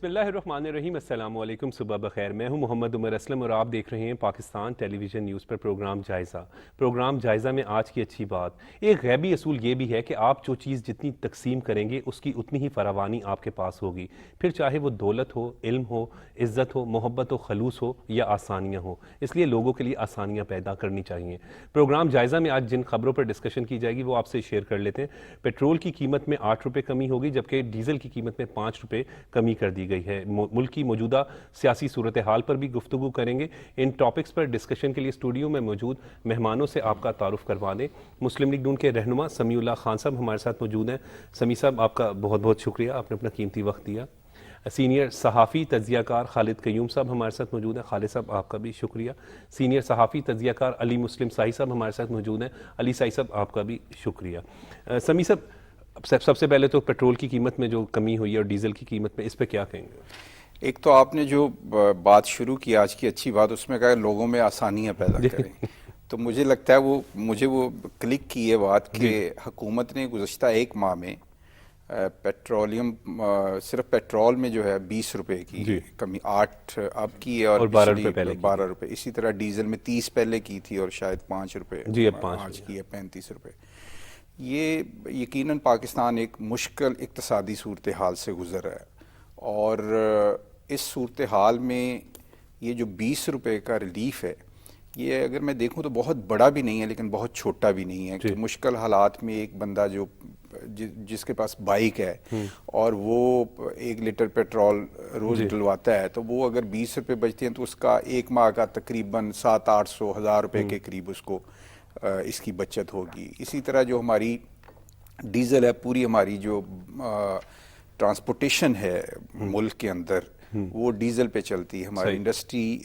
بسم اللہ الرحمن الرحیم، السلام علیکم، صبح بخیر۔ میں ہوں محمد عمر اسلم اور آپ دیکھ رہے ہیں پاکستان ٹیلی ویژن نیوز پر پروگرام جائزہ۔ پروگرام جائزہ میں آج کی اچھی بات، ایک غیبی اصول یہ بھی ہے کہ آپ جو چیز جتنی تقسیم کریں گے اس کی اتنی ہی فراوانی آپ کے پاس ہوگی، پھر چاہے وہ دولت ہو، علم ہو، عزت ہو، محبت ہو، خلوص ہو یا آسانیاں ہو۔ اس لیے لوگوں کے لیے آسانیاں پیدا کرنی چاہیے۔ پروگرام جائزہ میں آج جن خبروں پر ڈسکشن کی جائے گی وہ آپ سے شیئر کر لیتے ہیں۔ پیٹرول کی قیمت میں 8 روپے کمی ہوگی، جبکہ ڈیزل کی قیمت میں 5 روپے کمی کر دی گئی ہے۔ ملک کی موجودہ سیاسی صورتحال پر بھی گفتگو کریں گے۔ ان ٹاپکس پر ڈسکشن کے لیے اسٹوڈیو میں موجود مہمانوں سے آپ کا تعارف کروا دیں۔ مسلم لیگ نون کے رہنما سمیع اللہ خان صاحب ہمارے ساتھ موجود ہیں۔ سمیع صاحب، آپ کا بہت بہت شکریہ، آپ نے اپنا قیمتی وقت دیا۔ سینئر صحافی تجزیہ کار خالد قیوم صاحب ہمارے ساتھ موجود ہیں۔ خالد صاحب، آپ کا بھی شکریہ۔ سینئر صحافی تجزیہ کار علی مسلم سائی صاحب ہمارے ساتھ موجود ہیں۔ علی سائی صاحب، آپ کا بھی شکریہ۔ سمیع صاحب، سب سے پہلے تو پیٹرول کی قیمت میں جو کمی ہوئی ہے اور ڈیزل کی قیمت میں، اس پہ کیا کہیں گے؟ ایک تو آپ نے جو بات شروع کی آج کی اچھی بات، اس میں کہا لوگوں میں آسانیاں پیدا کریں، تو مجھے لگتا ہے مجھے وہ کلک کی ہے بات کہ حکومت نے گزشتہ ایک ماہ میں پیٹرولیم صرف پیٹرول میں جو ہے 20 روپے کی کمی 8 اب کی ہے اور 12 روپے، اسی طرح ڈیزل میں 30 پہلے کی تھی اور شاید 5 روپے آج کی ہے 35 روپے۔ یہ یقیناً پاکستان ایک مشکل اقتصادی صورتحال سے گزر رہا ہے، اور اس صورتحال میں یہ جو 20 روپے کا ریلیف ہے، یہ اگر میں دیکھوں تو بہت بڑا بھی نہیں ہے لیکن بہت چھوٹا بھی نہیں ہے کہ مشکل حالات میں ایک بندہ جو جس کے پاس بائک ہے اور وہ 1 لیٹر پیٹرول روز ڈلواتا ہے، تو وہ اگر 20 روپے بچتے ہیں تو اس کا ایک ماہ کا تقریباً 700-800 روپے کے قریب اس کو اس کی بچت ہوگی۔ اسی طرح جو ہماری ڈیزل ہے، پوری ہماری جو ٹرانسپورٹیشن ہے ملک کے اندر وہ ڈیزل پہ چلتی ہے۔ ہماری انڈسٹری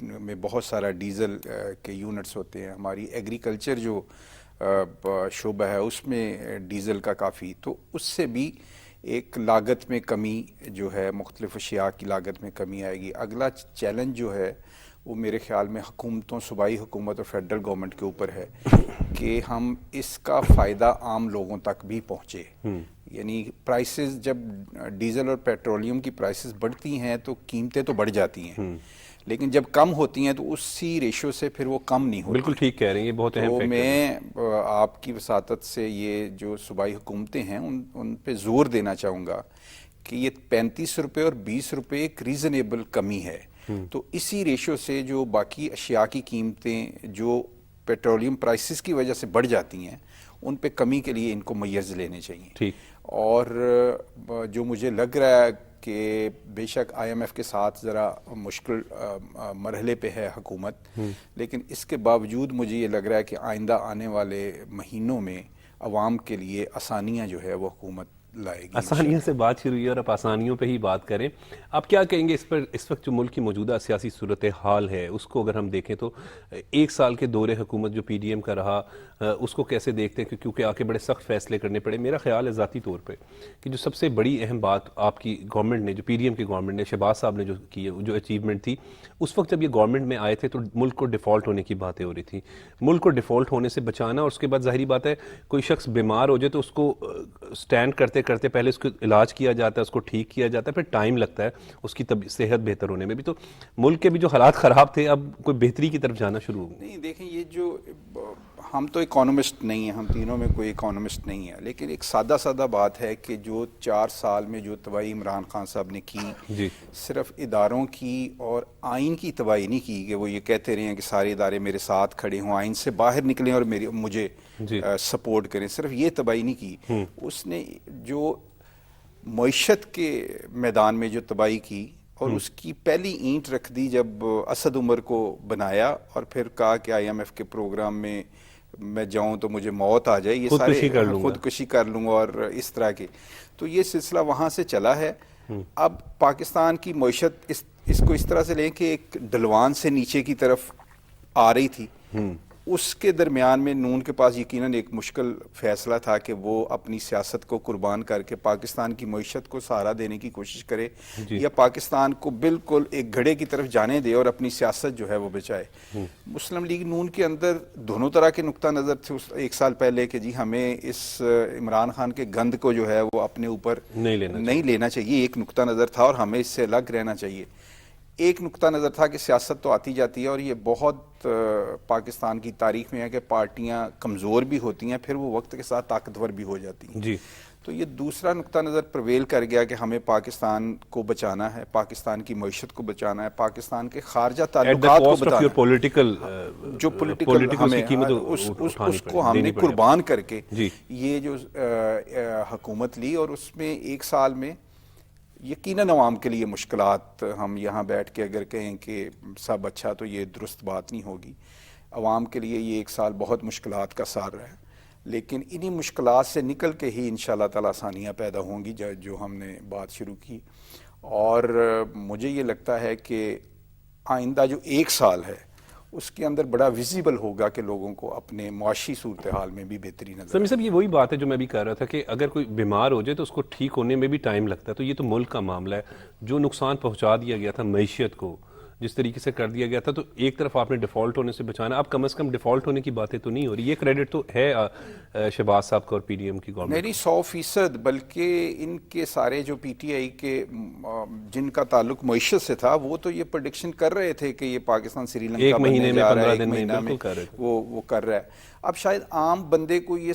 میں بہت سارا ڈیزل کے یونٹس ہوتے ہیں، ہماری ایگریکلچر جو شعبہ ہے اس میں ڈیزل کا کافی، تو اس سے بھی ایک لاگت میں کمی جو ہے، مختلف اشیاء کی لاگت میں کمی آئے گی۔ اگلا چیلنج جو ہے وہ میرے خیال میں حکومتوں، صوبائی حکومت اور فیڈرل گورنمنٹ کے اوپر ہے کہ ہم اس کا فائدہ عام لوگوں تک بھی پہنچے۔ یعنی پرائسز، جب ڈیزل اور پیٹرولیم کی پرائسز بڑھتی ہیں تو قیمتیں تو بڑھ جاتی ہیں، لیکن جب کم ہوتی ہیں تو اسی ریشو سے پھر وہ کم نہیں ہوتی۔ بالکل ٹھیک کہہ رہے ہیں، یہ بہت اہم فیکٹر ہے۔ تو میں آپ کی وساطت سے یہ جو صوبائی حکومتیں ہیں ان پہ زور دینا چاہوں گا کہ یہ 35 روپے اور 20 روپے ایک ریزنیبل کمی ہے، تو اسی ریشو سے جو باقی اشیاء کی قیمتیں جو پیٹرولیم پرائسز کی وجہ سے بڑھ جاتی ہیں ان پہ کمی کے لیے ان کو میسر لینے چاہیے۔ اور جو مجھے لگ رہا ہے کہ بے شک IMF کے ساتھ ذرا مشکل مرحلے پہ ہے حکومت، لیکن اس کے باوجود مجھے یہ لگ رہا ہے کہ آئندہ آنے والے مہینوں میں عوام کے لیے آسانیاں جو ہے وہ حکومت لائے گی۔ آسانیوں سے بات شروع ہوئی اور اب آسانیوں پہ ہی بات کریں۔ آپ کیا کہیں گے اس پر؟ اس وقت جو ملک کی موجودہ سیاسی صورتحال ہے اس کو اگر ہم دیکھیں تو 1 سال کے دور حکومت جو PDM کا رہا، اس کو کیسے دیکھتے ہیں؟ کیونکہ آ کے بڑے سخت فیصلے کرنے پڑے۔ میرا خیال ہے ذاتی طور پہ کہ جو سب سے بڑی اہم بات آپ کی گورنمنٹ نے، جو PDM کی گورنمنٹ نے، شہباز صاحب نے جو کی ہے، جو اچیومنٹ تھی اس وقت جب یہ گورنمنٹ میں آئے تھے تو ملک کو ڈیفالٹ ہونے کی باتیں ہو رہی تھیں۔ ملک کو ڈیفالٹ ہونے سے بچانا، اور اس کے بعد ظاہری بات ہے کوئی شخص بیمار ہو جائے تو اس کو سٹینڈ کرتے کرتے پہلے اس کو علاج کیا جاتا ہے، اس کو ٹھیک کیا جاتا ہے، پھر ٹائم لگتا ہے اس کی صحت بہتر ہونے میں بھی۔ تو ملک کے بھی جو حالات خراب تھے اب کوئی بہتری کی طرف جانا شروع ہو گئے۔ نہیں، دیکھیں، یہ جو ہم تو اکانومسٹ نہیں ہیں، ہم تینوں میں کوئی اکانومسٹ نہیں ہے، لیکن ایک سادہ بات ہے کہ جو 4 سال میں جو تباہی عمران خان صاحب نے کی، صرف اداروں کی اور آئین کی تباہی نہیں کی کہ وہ یہ کہتے رہے ہیں کہ سارے ادارے میرے ساتھ کھڑے ہوں، آئین سے باہر نکلیں اور مجھے سپورٹ کریں، صرف یہ تباہی نہیں کی، اس نے جو معیشت کے میدان میں جو تباہی کی اور اس کی پہلی اینٹ رکھ دی جب اسد عمر کو بنایا اور پھر کہا کہ IMF کے پروگرام میں جاؤں تو مجھے موت آ جائے، یہ سارے خودکشی کر لوں اور اس طرح کے، تو یہ سلسلہ وہاں سے چلا ہے۔ اب پاکستان کی معیشت اس کو اس طرح سے لیں کہ ایک ڈلوان سے نیچے کی طرف آ رہی تھی، اس کے درمیان میں نون کے پاس یقیناً ایک مشکل فیصلہ تھا کہ وہ اپنی سیاست کو قربان کر کے پاکستان کی معیشت کو سہارا دینے کی کوشش کرے یا پاکستان کو بالکل ایک گھڑے کی طرف جانے دے اور اپنی سیاست جو ہے وہ بچائے. مسلم لیگ نون کے اندر دونوں طرح کے نقطہ نظر تھے ایک سال پہلے کہ جی ہمیں اس عمران خان کے گند کو جو ہے وہ اپنے اوپر نہیں لینا چاہیے، ایک نقطہ نظر تھا اور ہمیں اس سے الگ رہنا چاہیے. ایک نقطہ نظر تھا کہ سیاست تو آتی جاتی ہے اور یہ بہت پاکستان کی تاریخ میں ہے کہ پارٹیاں کمزور بھی ہوتی ہیں پھر وہ وقت کے ساتھ طاقتور بھی ہو جاتی ہیں. جی تو یہ دوسرا نقطہ نظر پرویل کر گیا کہ ہمیں پاکستان کو بچانا ہے، پاکستان کی معیشت کو بچانا ہے، پاکستان کے خارجہ تعلقات کو بچانا ہے. جو پولیٹیکل ہمیں اس کو ہم نے قربان کر کے یہ جو حکومت لی اور اس میں ایک سال میں یقیناً عوام کے لیے مشکلات، ہم یہاں بیٹھ کے اگر کہیں کہ سب اچھا تو یہ درست بات نہیں ہوگی. عوام کے لیے یہ ایک سال بہت مشکلات کا سال رہا ہے، لیکن انہی مشکلات سے نکل کے ہی انشاءاللہ تعالی آسانیاں پیدا ہوں گی جو ہم نے بات شروع کی. اور مجھے یہ لگتا ہے کہ آئندہ جو ایک سال ہے اس کے اندر بڑا ویزیبل ہوگا کہ لوگوں کو اپنے معاشی صورتحال میں بھی بہتری نظر. سمیع صاحب یہ وہی بات ہے جو میں بھی کہہ رہا تھا کہ اگر کوئی بیمار ہو جائے تو اس کو ٹھیک ہونے میں بھی ٹائم لگتا ہے. تو یہ تو ملک کا معاملہ ہے، جو نقصان پہنچا دیا گیا تھا معیشت کو جس طریقے سے کر دیا گیا تھا، تو ایک طرف آپ نے ڈیفالٹ ہونے سے بچانا، اب کم از کم ڈیفالٹ ہونے کی باتیں تو نہیں ہو رہی. یہ کریڈٹ تو ہے شہباز صاحب کا اور پی ڈی ایم کی گورنمنٹ. نہیں 100%، بلکہ ان کے سارے جو پی ٹی آئی کے جن کا تعلق معیشت سے تھا وہ تو یہ پریڈکشن کر رہے تھے کہ یہ پاکستان سری لنکا ایک مہینے میں 15 دن میں وہ کر رہا ہے. اب شاید عام بندے کو یہ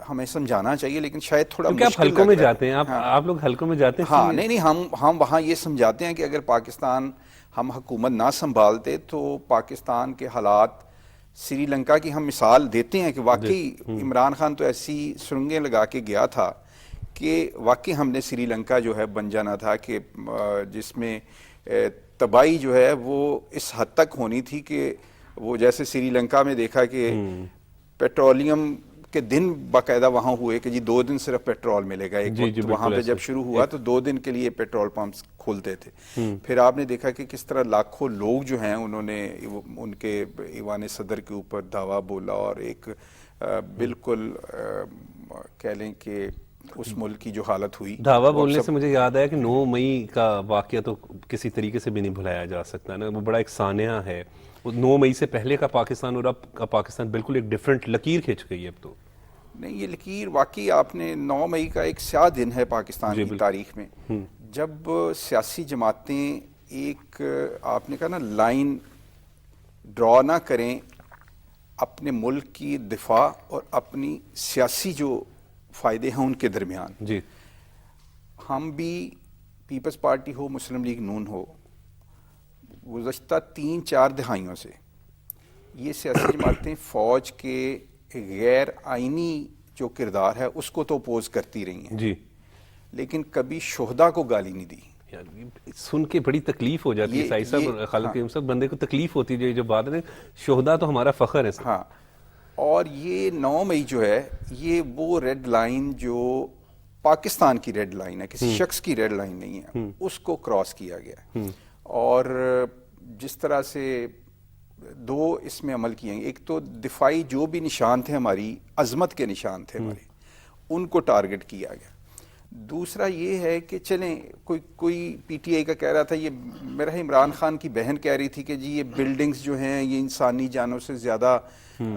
ہمیں سمجھانا چاہیے، لیکن شاید تھوڑا مشکل آپ حلقوں میں جاتے ہیں، آپ لوگ حلقوں میں جاتے ہیں. ہاں نہیں ہم وہاں یہ سمجھاتے ہیں کہ اگر پاکستان ہم حکومت نہ سنبھالتے تو پاکستان کے حالات سری لنکا کی ہم مثال دیتے ہیں کہ واقعی عمران خان تو ایسی سرنگیں لگا کے گیا تھا کہ واقعی ہم نے سری لنکا جو ہے بن جانا تھا کہ جس میں تباہی جو ہے وہ اس حد تک ہونی تھی کہ وہ جیسے سری لنکا میں دیکھا کہ پیٹرولیم کے دن باقاعدہ وہاں ہوئے کہ جی 2 دن صرف پیٹرول ملے گا. ایک وقت وہاں پہ جب شروع ہوا تو 2 دن کے لیے پیٹرول پمپس کھولتے تھے. پھر آپ نے دیکھا کہ کس طرح لاکھوں لوگ جو ہیں انہوں نے ان کے ایوان صدر کے اوپر دعویٰ بولا اور ایک بالکل کہہ لیں کہ اس ملک کی جو حالت ہوئی. دعویٰ بولنے سے مجھے یاد آیا کہ 9 مئی کا واقعہ تو کسی طریقے سے بھی نہیں بھلایا جا سکتا نا، وہ بڑا ایک سانحہ ہے. 9 مئی سے پہلے کا پاکستان اور اب کا پاکستان بالکل ایک ڈیفرنٹ لکیر کھینچ گئی ہے. اب تو نہیں، یہ لکیر واقعی آپ نے 9 مئی کا ایک سیاہ دن ہے پاکستان کی تاریخ میں، جب سیاسی جماعتیں ایک آپ نے کہا نا لائن ڈرا نہ کریں اپنے ملک کی دفاع اور اپنی سیاسی جو فائدے ہیں ان کے درمیان. جی ہم بھی پیپلز پارٹی ہو، مسلم لیگ نون ہو، گزشتہ 3-4 دہائیوں سے یہ سیاسی جماعتیں فوج کے غیر آئینی جو کردار ہے اس کو تو اپوز کرتی رہی ہیں جی، لیکن کبھی شہداء کو گالی نہیں دی. سن کے بڑی تکلیف ہو جاتی ہے سعید صاحب، خالد کریم صاحب، بندے کو تکلیف ہوتی ہے جو بات ہے. شہداء تو ہمارا فخر ہے. ہاں، اور یہ 9 مئی جو ہے یہ وہ ریڈ لائن جو پاکستان کی ریڈ لائن ہے، کسی شخص کی ریڈ لائن نہیں ہے، اس کو کراس کیا گیا. اور جس طرح سے 2 اس میں عمل کیے ہیں، ایک تو دفاعی جو بھی نشان تھے ہماری عظمت کے نشان تھے ہمارے، ان کو ٹارگٹ کیا گیا. دوسرا یہ ہے کہ چلیں کوئی پی ٹی آئی کا کہہ رہا تھا، یہ میرا عمران خان کی بہن کہہ رہی تھی کہ جی یہ بلڈنگز جو ہیں یہ انسانی جانوں سے زیادہ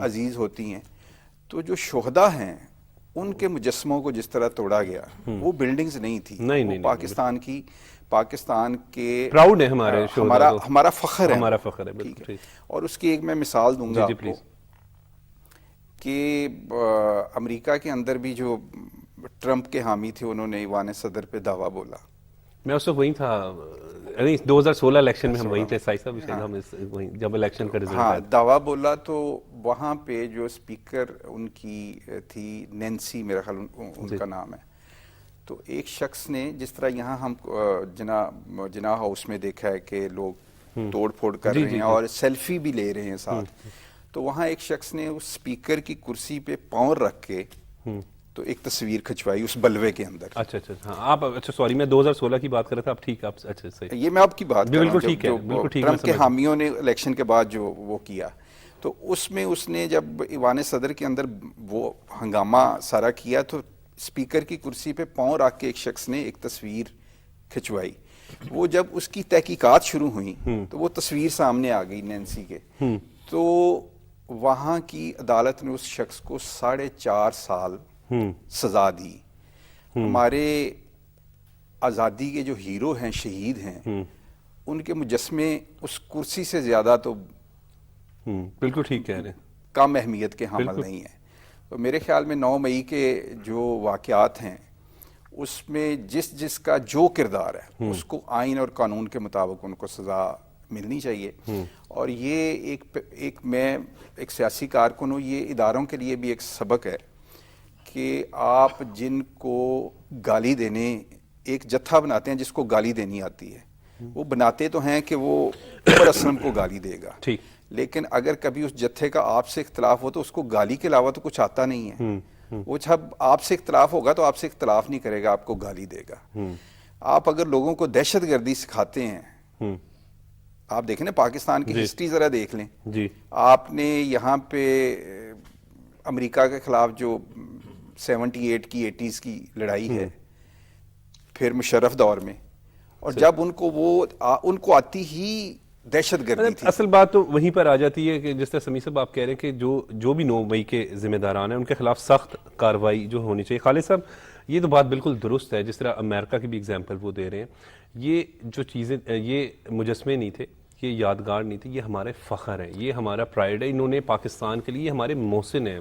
عزیز ہوتی ہیں. تو جو شہداء ہیں ان کے مجسموں کو جس طرح توڑا گیا وہ بلڈنگز نہیں تھی، وہ پاکستان کے پراؤڈ ہے ہمارے شہداء، ہمارا فخر ہے، ہمارا فخر ہے بالکل. اور اس کی ایک میں مثال دوں گا آپ کو کہ امریکہ کے اندر بھی جو ٹرمپ کے حامی تھے انہوں نے ایوان صدر پہ دعویٰ بولا. میں اس وقت وہیں تھا، 2016 الیکشن میں ہم وہیں تھے سعید صاحب، ہم جب الیکشن کا رزلٹ ہاں دعویٰ بولا تو وہاں پہ جو اسپیکر ان کی تھی نینسی میرا خیال ان کا نام ہے، تو ایک شخص نے جس طرح یہاں ہم جناح ہاؤس میں دیکھا ہے کہ لوگ توڑ پھوڑ کر رہے ہیں اور سیلفی بھی لے رہے ہیں ساتھ، تو وہاں ایک شخص نے اس اسپیکر کی کرسی پہ پاؤں رکھ کے تو ایک تصویر کھنچوائی اس بلوے کے اندر. اچھا ہاں آپ سوری میں 2016 کی بات کر رہا تھا. آپ ٹھیک، آپ اچھا صحیح، یہ میں آپ کی بات کر رہا ہوں بالکل ٹھیک ہے، ٹرمپ کے حامیوں نے الیکشن کے بعد جو وہ کیا. تو اس میں اس نے جب ایوان صدر کے اندر وہ ہنگامہ سارا کیا تو اسپیکر کی کرسی پہ پاؤں رکھ کے ایک شخص نے ایک تصویر کھنچوائی. وہ جب اس کی تحقیقات شروع ہوئیں تو وہ تصویر سامنے آ گئی نینسی کے, تو وہاں کی عدالت نے اس شخص کو 4.5 سال سزا دی. ہمارے آزادی کے جو ہیرو ہیں, شہید ہیں, ان کے مجسمے اس کرسی سے زیادہ تو بالکل ٹھیک کہہ رہے ہیں, کم اہمیت کے حامل نہیں ہیں. تو میرے خیال میں 9 مئی کے جو واقعات ہیں اس میں جس کا جو کردار ہے اس کو آئین اور قانون کے مطابق ان کو سزا ملنی چاہیے. اور یہ میں ایک سیاسی کارکن ہوں, یہ اداروں کے لیے بھی ایک سبق ہے کہ آپ جن کو گالی دینے ایک جتھا بناتے ہیں جس کو گالی دینی آتی ہے, وہ بناتے تو ہیں کہ وہ عمر اسلم کو گالی دے گا, لیکن اگر کبھی اس جتھے کا آپ سے اختلاف ہو تو اس کو گالی کے علاوہ تو کچھ آتا نہیں ہے. وہ جب آپ سے اختلاف ہوگا تو آپ سے اختلاف نہیں کرے گا, آپ کو گالی دے گا. آپ اگر لوگوں کو دہشت گردی سکھاتے ہیں, آپ دیکھیں نا پاکستان کی ہسٹری ذرا دیکھ لیں. آپ نے یہاں پہ امریکہ کے خلاف جو 78 کی 80s کی لڑائی ہے, پھر مشرف دور میں, اور جب ان کو آتی ہی دہشت گردی تھی. اصل بات تو وہیں پر آ جاتی ہے کہ جس طرح سمیع صاحب آپ کہہ رہے ہیں کہ جو بھی 9 مئی کے ذمہ داران ہیں ان کے خلاف سخت کارروائی جو ہونی چاہیے. خالد صاحب یہ تو بات بالکل درست ہے, جس طرح امریکہ کی بھی اگزامپل وہ دے رہے ہیں. یہ جو چیزیں, یہ مجسمے نہیں تھے, یہ یادگار نہیں تھے, یہ ہمارے فخر ہیں, یہ ہمارا پرائیڈ ہے. انہوں نے پاکستان کے لیے ہمارے محسن ہیں.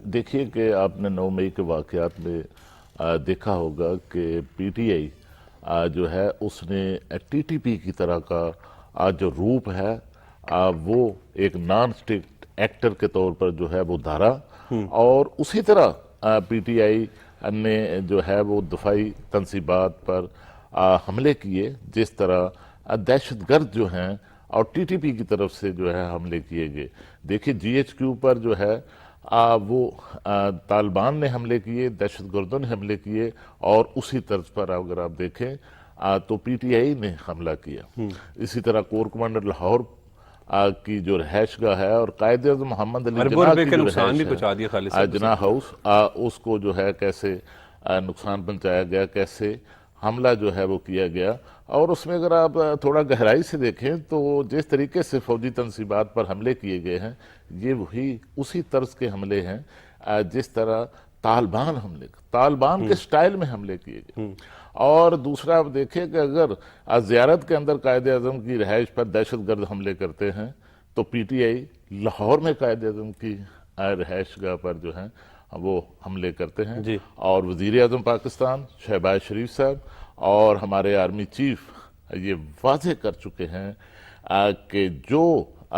دیکھیے کہ آپ نے 9 مئی کے واقعات میں دیکھا ہوگا کہ پی ٹی آئی جو ہے اس نے ٹی ٹی پی کی طرح کا جو روپ ہے وہ ایک نان اسٹیٹ ایکٹر کے طور پر جو ہے وہ دھارا, اور اسی طرح پی ٹی آئی نے جو ہے وہ دفاعی تنصیبات پر حملے کیے, جس طرح دہشت گرد جو ہیں اور ٹی ٹی پی کی طرف سے جو ہے حملے کیے گئے. دیکھیے جی ایچ کیو پر جو ہے وہ طالبان نے حملے کیے, دہشت گردوں نے حملے کیے, اور اسی طرز پر اگر آپ دیکھیں تو پی ٹی آئی نے حملہ کیا. اسی طرح کور کمانڈر لاہور کی جو رہائش گاہ ہے اور قائد اعظم محمد علی جناح کی جو رہائش ہے جناح ہاؤس, اس کو جو ہے کیسے نقصان پہنچایا گیا, کیسے حملہ جو ہے وہ کیا گیا. اور اس میں اگر آپ تھوڑا گہرائی سے دیکھیں تو جس طریقے سے فوجی تنصیبات پر حملے کیے گئے ہیں یہ وہی اسی طرز کے حملے ہیں جس طرح طالبان کے سٹائل میں حملے کیے گئے. اور دوسرا آپ دیکھیں کہ اگر زیارت کے اندر قائد اعظم کی رہائش پر دہشت گرد حملے کرتے ہیں تو پی ٹی آئی لاہور میں قائد اعظم کی رہائش گاہ پر جو ہیں وہ حملے کرتے ہیں. اور وزیر اعظم پاکستان شہباز شریف صاحب اور ہمارے آرمی چیف یہ واضح کر چکے ہیں کہ جو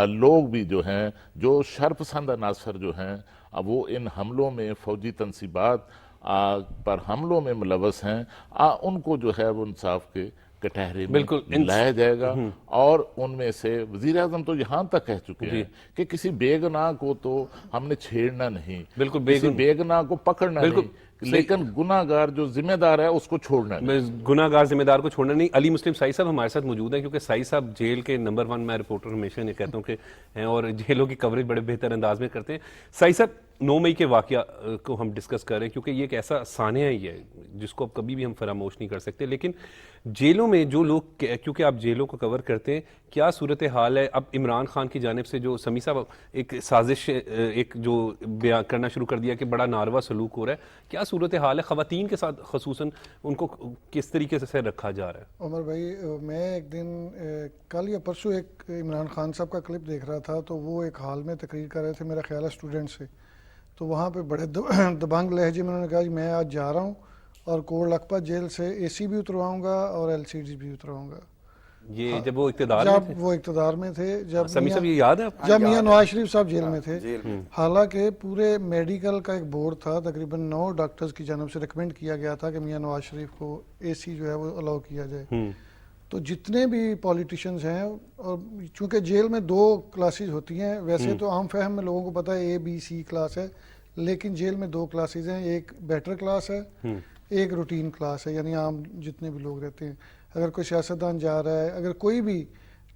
لوگ بھی جو ہیں, جو شرپسند عناصر جو ہیں, وہ ان حملوں میں فوجی تنصیبات پر حملوں میں ملوث ہیں, ان کو جو ہے وہ انصاف کے کٹہرے میں لایا جائے گا. اور ان میں سے وزیر اعظم تو یہاں تک کہہ چکے ہیں کہ کسی بے گناہ کو تو ہم نے چھیڑنا نہیں, کسی بے گناہ کو پکڑنا نہیں, لیکن گناہ گار جو ذمہ دار ہے اس کو چھوڑنا نہیں. گناہ گار ذمہ دار کو چھوڑنا نہیں. علی مسلم سعید صاحب ہمارے ساتھ موجود ہیں, کیونکہ سعید صاحب جیل کے نمبر 1 میں رپورٹر ہمیشہ یہ کہتا ہوں کہ ہیں, اور جیلوں کی کوریج بڑے بہتر انداز میں کرتے ہیں. سعید صاحب 9 مئی کے واقعہ کو ہم ڈسکس کر رہے ہیں کیونکہ یہ ایک ایسا سانحہ ہی ہے جس کو اب کبھی بھی ہم فراموش نہیں کر سکتے. لیکن جیلوں میں جو لوگ, کیونکہ آپ جیلوں کو کور کرتے ہیں, کیا صورتحال ہے اب عمران خان کی جانب سے جو سمیع صاحب ایک سازش ایک جو بیان کرنا شروع کر دیا کہ بڑا ناروا سلوک ہو رہا ہے, کیا صورتحال ہے خواتین کے ساتھ, خصوصاً ان کو کس طریقے سے رکھا جا رہا ہے؟ عمر بھائی, میں ایک دن کل یا پرسوں ایک عمران خان صاحب کا کلپ دیکھ رہا تھا, تو وہ ایک ہال میں تقریر کر رہے تھے میرا خیال ہے اسٹوڈنٹ سے. تو وہاں پہ بڑے دبنگ لہجے میں انہوں نے کہا کہ میں آج جا رہا ہوں اور کوٹ لکھپت جیل سے اے سی بھی اترواؤں گا اور ایل سی ڈی بھی اترواؤں گا. یہ جب وہ اقتدار میں تھے, جب سمیع صاحب یہ یاد ہے جب میاں نواز شریف صاحب جیل میں تھے, حالانکہ پورے میڈیکل کا ایک بورڈ تھا, تقریباً 9 ڈاکٹرز کی جانب سے ریکمینڈ کیا گیا تھا کہ میاں نواز شریف کو اے سی جو ہے وہ الاؤ کیا جائے. تو جتنے بھی پولیٹیشینز ہیں, اور چونکہ جیل میں 2 کلاسز ہوتی ہیں, ویسے تو عام فہم میں لوگوں کو پتہ ہے اے بی سی کلاس ہے, لیکن جیل میں 2 کلاسز ہیں, ایک بیٹر کلاس ہے, ایک روٹین کلاس ہے, یعنی عام جتنے بھی لوگ رہتے ہیں. اگر کوئی سیاستدان جا رہا ہے, اگر کوئی بھی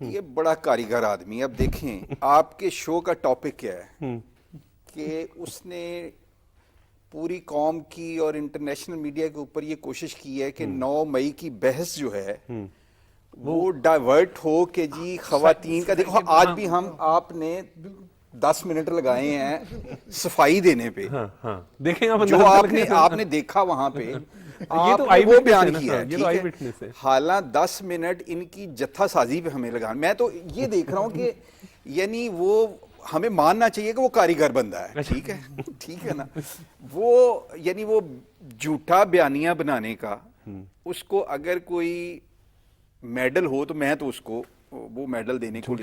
یہ بڑا کاریگر آدمی. اب دیکھیں آپ کے شو کا ٹاپک کیا ہے کہ اس نے پوری قوم کی اور انٹرنیشنل میڈیا کے اوپر یہ کوشش کی ہے کہ 9 مئی کی بحث جو ہے وہ ڈائیورٹ ہو کہ جی خواتین کا. دیکھو آج بھی آپ نے 10 منٹ لگائے ہیں صفائی دینے پہ, دیکھیں آپ جو آپ نے دیکھا وہاں پہ وہ بیان کیا ہے. حالانکہ 10 منٹ ان کی جتھا سازی پہ ہمیں لگانا. میں تو یہ دیکھ رہا ہوں کہ یعنی وہ ہمیں ماننا چاہیے کہ وہ کاریگر بندہ ہے. ٹھیک ہے نا. وہ یعنی وہ جھوٹا بیانیہ بنانے کا, اس کو اگر کوئی میڈل ہو تو میں تو اس کو وہ میڈل دینے کو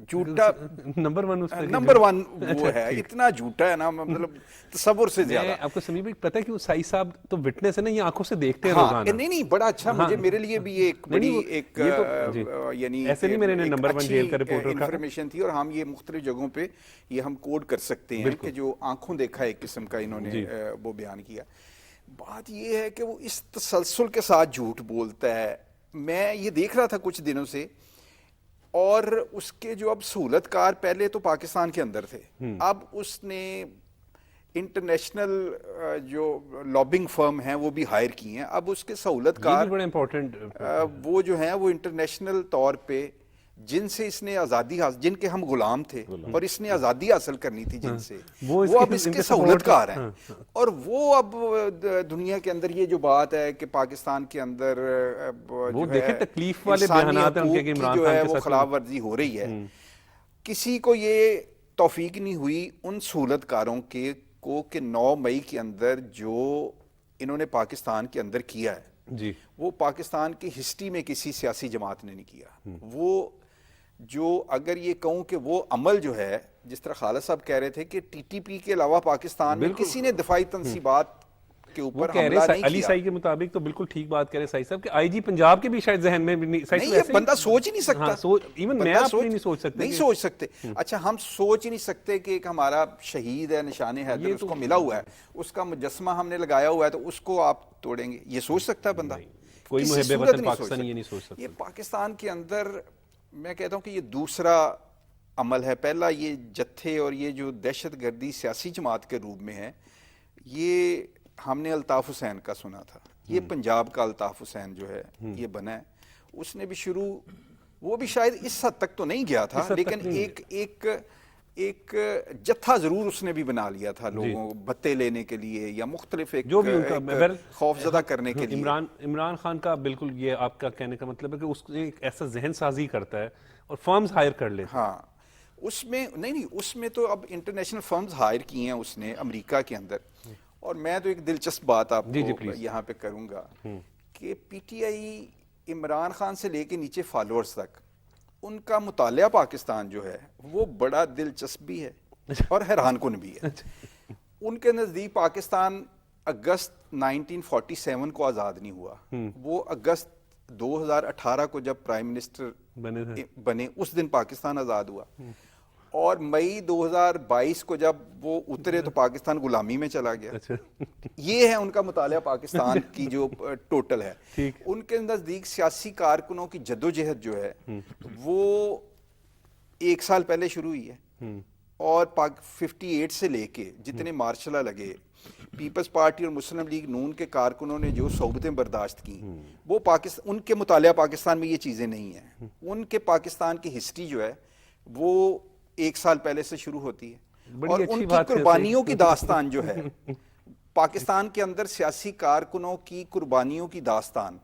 جھوٹا نمبر 1 وہ ہے. اتنا جھوٹا ہے نا, مطلب تصور سے زیادہ. آپ کو سمیع بھائی پتہ ہے کہ سائی صاحب تو وٹنس ہے نا, یہ آنکھوں سے دیکھتے ہیں روزانہ. نہیں بڑا اچھا, مجھے میرے لیے بھی ایک بڑی ایک یعنی ایسے نہیں میرے نمبر 1 جیل کا رپورٹر انفارمیشن تھی, اور ہم یہ مختلف جگہوں پہ یہ ہم کوڈ کر سکتے ہیں کہ جو آنکھوں دیکھا ایک قسم کا انہوں نے وہ بیان کیا. بات یہ ہے کہ وہ اس تسلسل کے ساتھ جھوٹ بولتا ہے. میں یہ دیکھ رہا تھا کچھ دنوں سے, اور اس کے جو اب سہولت کار پہلے تو پاکستان کے اندر تھے, اب اس نے انٹرنیشنل جو لابنگ فرم ہیں وہ بھی ہائر کی ہیں. اب اس کے سہولت کار بڑا امپورٹنٹ وہ جو ہیں وہ انٹرنیشنل طور پہ جن سے اس نے آزادی حاصل, جن کے ہم غلام تھے اور اس نے آزادی حاصل کرنی تھی جن سے, وہ اب اس کے سہولت کار ہیں. اور وہ اب دنیا کے اندر یہ جو بات ہے کہ پاکستان کے اندر وہ دیکھیں تکلیف والے بیانات ہیں ان کے کہ عمران جو خان ہے کے وہ ساتھ خلاف ورزی ہو رہی ہے. کسی کو یہ توفیق نہیں ہوئی ان سہولت کاروں کے کو کہ 9 مئی کے اندر جو انہوں نے پاکستان کے اندر کیا ہے وہ پاکستان کی ہسٹری میں کسی سیاسی جماعت نے نہیں کیا. وہ جو اگر یہ کہوں کہ وہ عمل جو ہے, جس طرح خالد صاحب کہہ رہے تھے کہ ٹی ٹی پی کے علاوہ پاکستان میں کسی نے دفاعی تنصیبات کے اوپر حملہ نہیں کیا. علی سائی کے مطابق تو بالکل ٹھیک بات کہہ رہے سائی صاحب کہ آئی جی پنجاب کے بھی شاید ذہن میں نہیں, یہ بندہ سوچ ہی نہیں سکتا. ایون میں آپ نہیں سوچ سکتے. اچھا ہم سوچ ہی نہیں سکتے کہ ایک ہمارا شہید ہے نشان حیدر, اس کو ملا ہوا ہے, اس کا مجسمہ ہم نے لگایا ہوا ہے, تو اس کو آپ توڑیں گے. یہ سوچ سکتا ہے بندہ؟ کوئی محب وطن پاکستانی یہ نہیں سوچ سکتا. یہ پاکستان کے اندر میں کہتا ہوں کہ یہ دوسرا عمل ہے. پہلا یہ جتھے اور یہ جو دہشت گردی سیاسی جماعت کے روپ میں ہے, یہ ہم نے الطاف حسین کا سنا تھا. یہ پنجاب کا الطاف حسین جو ہے یہ بنا ہے, اس نے بھی شروع, وہ بھی شاید اس حد تک تو نہیں گیا تھا, لیکن ایک جتھا ضرور اس نے بھی بنا لیا تھا لوگوں کو بھتے لینے کے لیے یا مختلف ایک خوف زدہ کرنے کے لیے. عمران خان کا بالکل یہ آپ کا کہنے کا مطلب ہے کہ اس ایک ایسا ذہن سازی کرتا ہے اور فرمز ہائر کر لیتے. ہاں اس میں نہیں, اس میں تو اب انٹرنیشنل فرمز ہائر کی ہیں اس نے امریکہ کے اندر. اور میں تو ایک دلچسپ بات آپ کو یہاں پہ کروں گا کہ P T I Imran Khan سے لے کے نیچے فالوورز تک ان کا مطالعہ پاکستان جو ہے وہ بڑا دلچسپ بھی ہے اور حیران کن بھی ہے. ان کے نزدیک پاکستان اگست 1947 کو آزاد نہیں ہوا, وہ اگست 2018 کو جب پرائم منسٹر بنے اس دن پاکستان آزاد ہوا, اور مئی 2022 کو جب وہ اترے تو پاکستان غلامی میں چلا گیا. یہ ہے ان کا مطالعہ پاکستان کی جو ٹوٹل ہے. ان کے نزدیک سیاسی کارکنوں کی جدوجہد جو ہے وہ 1 سال پہلے شروع ہوئی ہے, اور 58 سے لے کے جتنے مارشلہ لگے, پیپلز پارٹی اور مسلم لیگ نون کے کارکنوں نے جو صحبتیں برداشت کی, وہ ان کے مطالعہ پاکستان میں یہ چیزیں نہیں ہیں. ان کے پاکستان کی ہسٹری جو ہے وہ 1 سال پہلے سے شروع ہوتی ہے, اور ان کی قربانیوں کی داستان جو ہے پاکستان کے اندر سیاسی کارکنوں کی قربانیوں کی داستان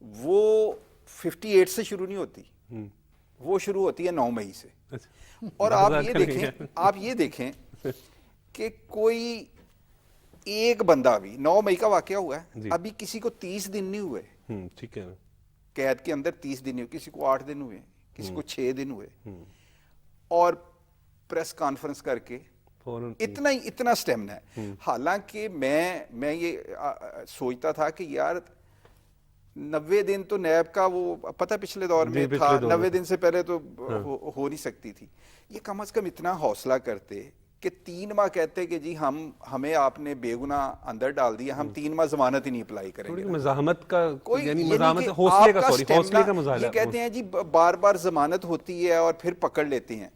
وہ 58 سے شروع نہیں ہوتی, وہ شروع ہوتی ہے 9 مئی سے. اور آپ یہ دیکھیں کہ کوئی ایک بندہ بھی 9 مئی کا واقعہ ہوا ہے, ابھی کسی کو 30 دن نہیں ہوئے قید کے اندر, 30 دن نہیں ہوئے, کسی کو 8 دن ہوئے, کسی کو 6 دن ہوئے, اور پریس کانفرنس کر کے اتنا سٹیمنا ہے. حالانکہ میں یہ سوچتا تھا کہ یار 90 دن تو نیب کا وہ پتہ پچھلے دور میں تھا, 90 دن سے پہلے تو ہو نہیں سکتی تھی. یہ کم از کم اتنا حوصلہ کرتے کہ 3 ماہ کہتے کہ جی ہمیں آپ نے بے گناہ اندر ڈال دیا, ہم 3 ماہ ضمانت ہی نہیں اپلائی کریں گے. مزاحمت کا کوئی یعنی یہ مزاحمت نہیں کہ حوصلے کا آپ سوری حوصلے کا مظاہرہ. یہ کہتے ہیں جی بار بار ضمانت ہوتی ہے اور پھر پکڑ لیتے ہیں.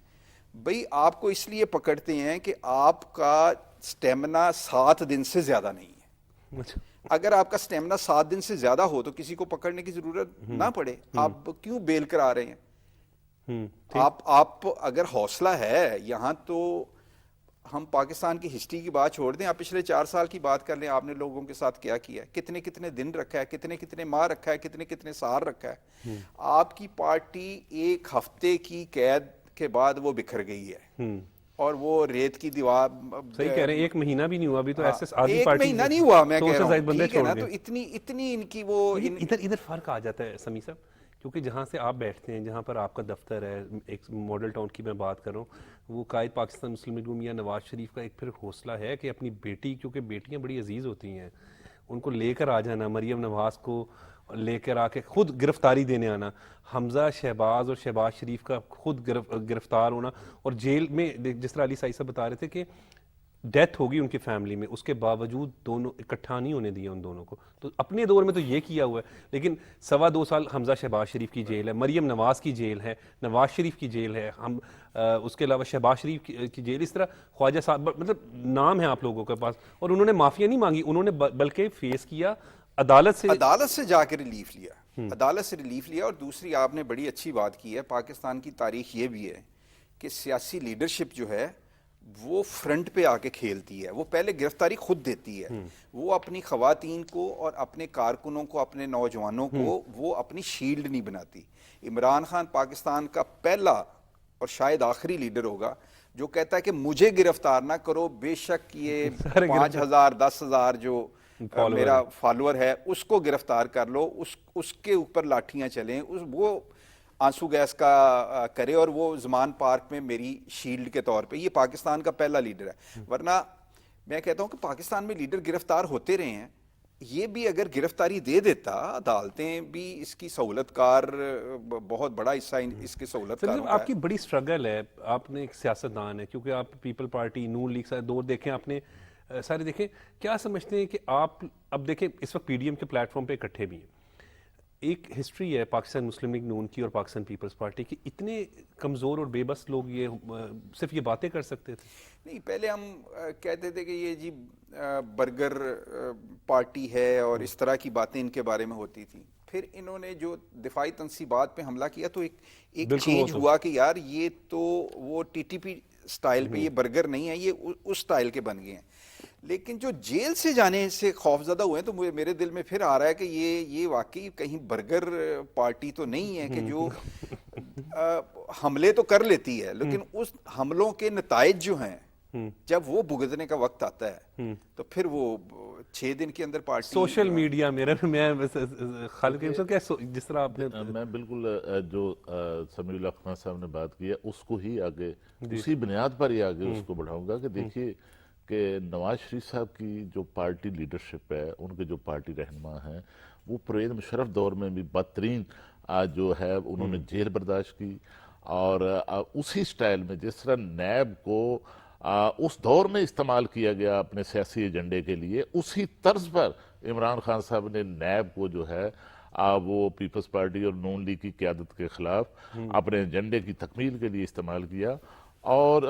بھئی آپ کو اس لیے پکڑتے ہیں کہ آپ کا سٹیمنا 7 دن سے زیادہ نہیں ہے. اگر آپ کا سٹیمنا 7 دن سے زیادہ ہو تو کسی کو پکڑنے کی ضرورت نہ پڑے. آپ کیوں بیل کرا رہے ہیں؟ آپ اگر حوصلہ ہے یہاں, تو ہم پاکستان کی ہسٹری کی بات چھوڑ دیں, آپ پچھلے 4 سال کی بات کر لیں. آپ نے لوگوں کے ساتھ کیا کیا ہے, کتنے کتنے دن رکھا ہے, کتنے کتنے ماہ رکھا ہے, کتنے کتنے سال رکھا ہے. آپ کی پارٹی 1 ہفتے کی قید کے بعد وہ بکھر گئی ہے, اور وہ ریت کی دیوار. صحیح کہہ رہے ہیں, 1 مہینہ بھی نہیں ہوا ابھی تو ایسے آدھی 1 پارٹی مہینہ نہیں ہوا, میں کہہ رہا ہوں, ٹھیک ہے نا. تو اتنی ان کی وہ ادھر فرق آ جاتا ہے سمیع صاحب, کیونکہ جہاں سے آپ بیٹھتے ہیں, جہاں پر آپ کا دفتر ہے, ایک ماڈل ٹاؤن کی میں بات کر رہا ہوں, وہ قائد پاکستان مسلم لیگ میاں نواز شریف کا ایک پھر حوصلہ ہے کہ اپنی بیٹی, کیونکہ بیٹیاں بڑی عزیز ہوتی ہیں, ان کو لے کر آ جانا, مریم نواز کو لے کر آ کے خود گرفتاری دینے آنا, حمزہ شہباز اور شہباز شریف کا خود گرفتار ہونا, اور جیل میں جس طرح علی سعید صاحب بتا رہے تھے کہ ڈیتھ ہوگی ان کی فیملی میں, اس کے باوجود دونوں اکٹھا نہیں ہونے دیا ان دونوں کو. تو اپنے دور میں تو یہ کیا ہوا ہے, لیکن 2.25 سال حمزہ شہباز شریف کی جیل ہے, مریم نواز کی جیل ہے, نواز شریف کی جیل ہے, ہم اس کے علاوہ شہباز شریف کی جیل, اس طرح خواجہ صاحب, مطلب نام ہے آپ لوگوں کے پاس, اور انہوں نے معافیا نہیں مانگی, انہوں نے بلکہ فیس کیا, عدالت سے جا کے ریلیف لیا, عدالت سے ریلیف لیا. اور دوسری آپ نے بڑی اچھی بات کی ہے, پاکستان کی تاریخ یہ بھی ہے کہ سیاسی لیڈرشپ جو ہے وہ فرنٹ پہ آ کے کھیلتی ہے. وہ پہلے گرفتاری خود دیتی ہے, وہ اپنی خواتین کو اور اپنے کارکنوں کو, اپنے نوجوانوں کو وہ اپنی شیلڈ نہیں بناتی. عمران خان پاکستان کا پہلا اور شاید آخری لیڈر ہوگا جو کہتا ہے کہ مجھے گرفتار نہ کرو, بے شک یہ 5,000 10,000 جو میرا فالوور ہے اس کو گرفتار کر لو, اس کے اوپر لاٹھیاں چلیں, وہ آنسو گیس کا کرے, اور وہ زمان پارک میں میری شیلڈ کے طور پہ. یہ پاکستان کا پہلا لیڈر ہے. ورنہ میں کہتا ہوں کہ پاکستان میں لیڈر گرفتار ہوتے رہے ہیں, یہ بھی اگر گرفتاری دے دیتا, عدالتیں بھی اس کی سہولت کار, بہت بڑا حصہ اس کے سہولت کار ہوتا ہے. آپ کی بڑی سٹرگل ہے, آپ نے ایک سیاستدان ہے, کیونکہ آپ پیپل پارٹی, نون لیگ سارے دور دیکھیں آپ نے, سارے دیکھیں, کیا سمجھتے ہیں کہ آپ اب دیکھیں اس وقت پی ڈی ایم کے پلیٹ فارم پہ اکٹھے بھی ہیں, ایک ہسٹری ہے پاکستان مسلم لیگ نون کی اور پاکستان پیپلز پارٹی کی, اتنے کمزور اور بے بس لوگ یہ صرف یہ باتیں کر سکتے تھے؟ نہیں, پہلے ہم کہتے تھے کہ یہ جی برگر پارٹی ہے اور اس طرح کی باتیں ان کے بارے میں ہوتی تھیں. پھر انہوں نے جو دفاعی تنصیبات پہ حملہ کیا تو ایک چینج ہوا کہ یار یہ تو وہ ٹی ٹی پی سٹائل پہ, یہ برگر نہیں ہے, یہ اس سٹائل کے بن گئے ہیں. لیکن جو جیل سے جانے سے خوفزدہ ہوئے ہیں تو میرے دل میں پھر آ رہا ہے کہ یہ واقعی کہیں برگر پارٹی تو نہیں ہے کہ جو حملے تو کر لیتی ہے, لیکن اس حملوں کے نتائج جو ہیں جب وہ بھگتنے کا وقت آتا ہے تو پھر وہ 6 دن کے اندر پارٹی. سوشل میڈیا میں خالد جس طرح آپ نے, میں بالکل جو سمیع اللہ خان صاحب نے بات کی ہے اس کو ہی آگے, اسی بنیاد پر ہی آگے اس کو بڑھاؤں گا کہ دیکھیے کہ نواز شریف صاحب کی جو پارٹی لیڈرشپ ہے, ان کے جو پارٹی رہنما ہیں, وہ پرویز مشرف دور میں بھی بدترین جو ہے انہوں نے جیل برداشت کی, اور اسی سٹائل میں جس طرح نیب کو اس دور میں استعمال کیا گیا اپنے سیاسی ایجنڈے کے لیے, اسی طرز پر عمران خان صاحب نے نیب کو جو ہے وہ پیپلز پارٹی اور نون لیگ کی قیادت کے خلاف اپنے ایجنڈے کی تکمیل کے لیے استعمال کیا. اور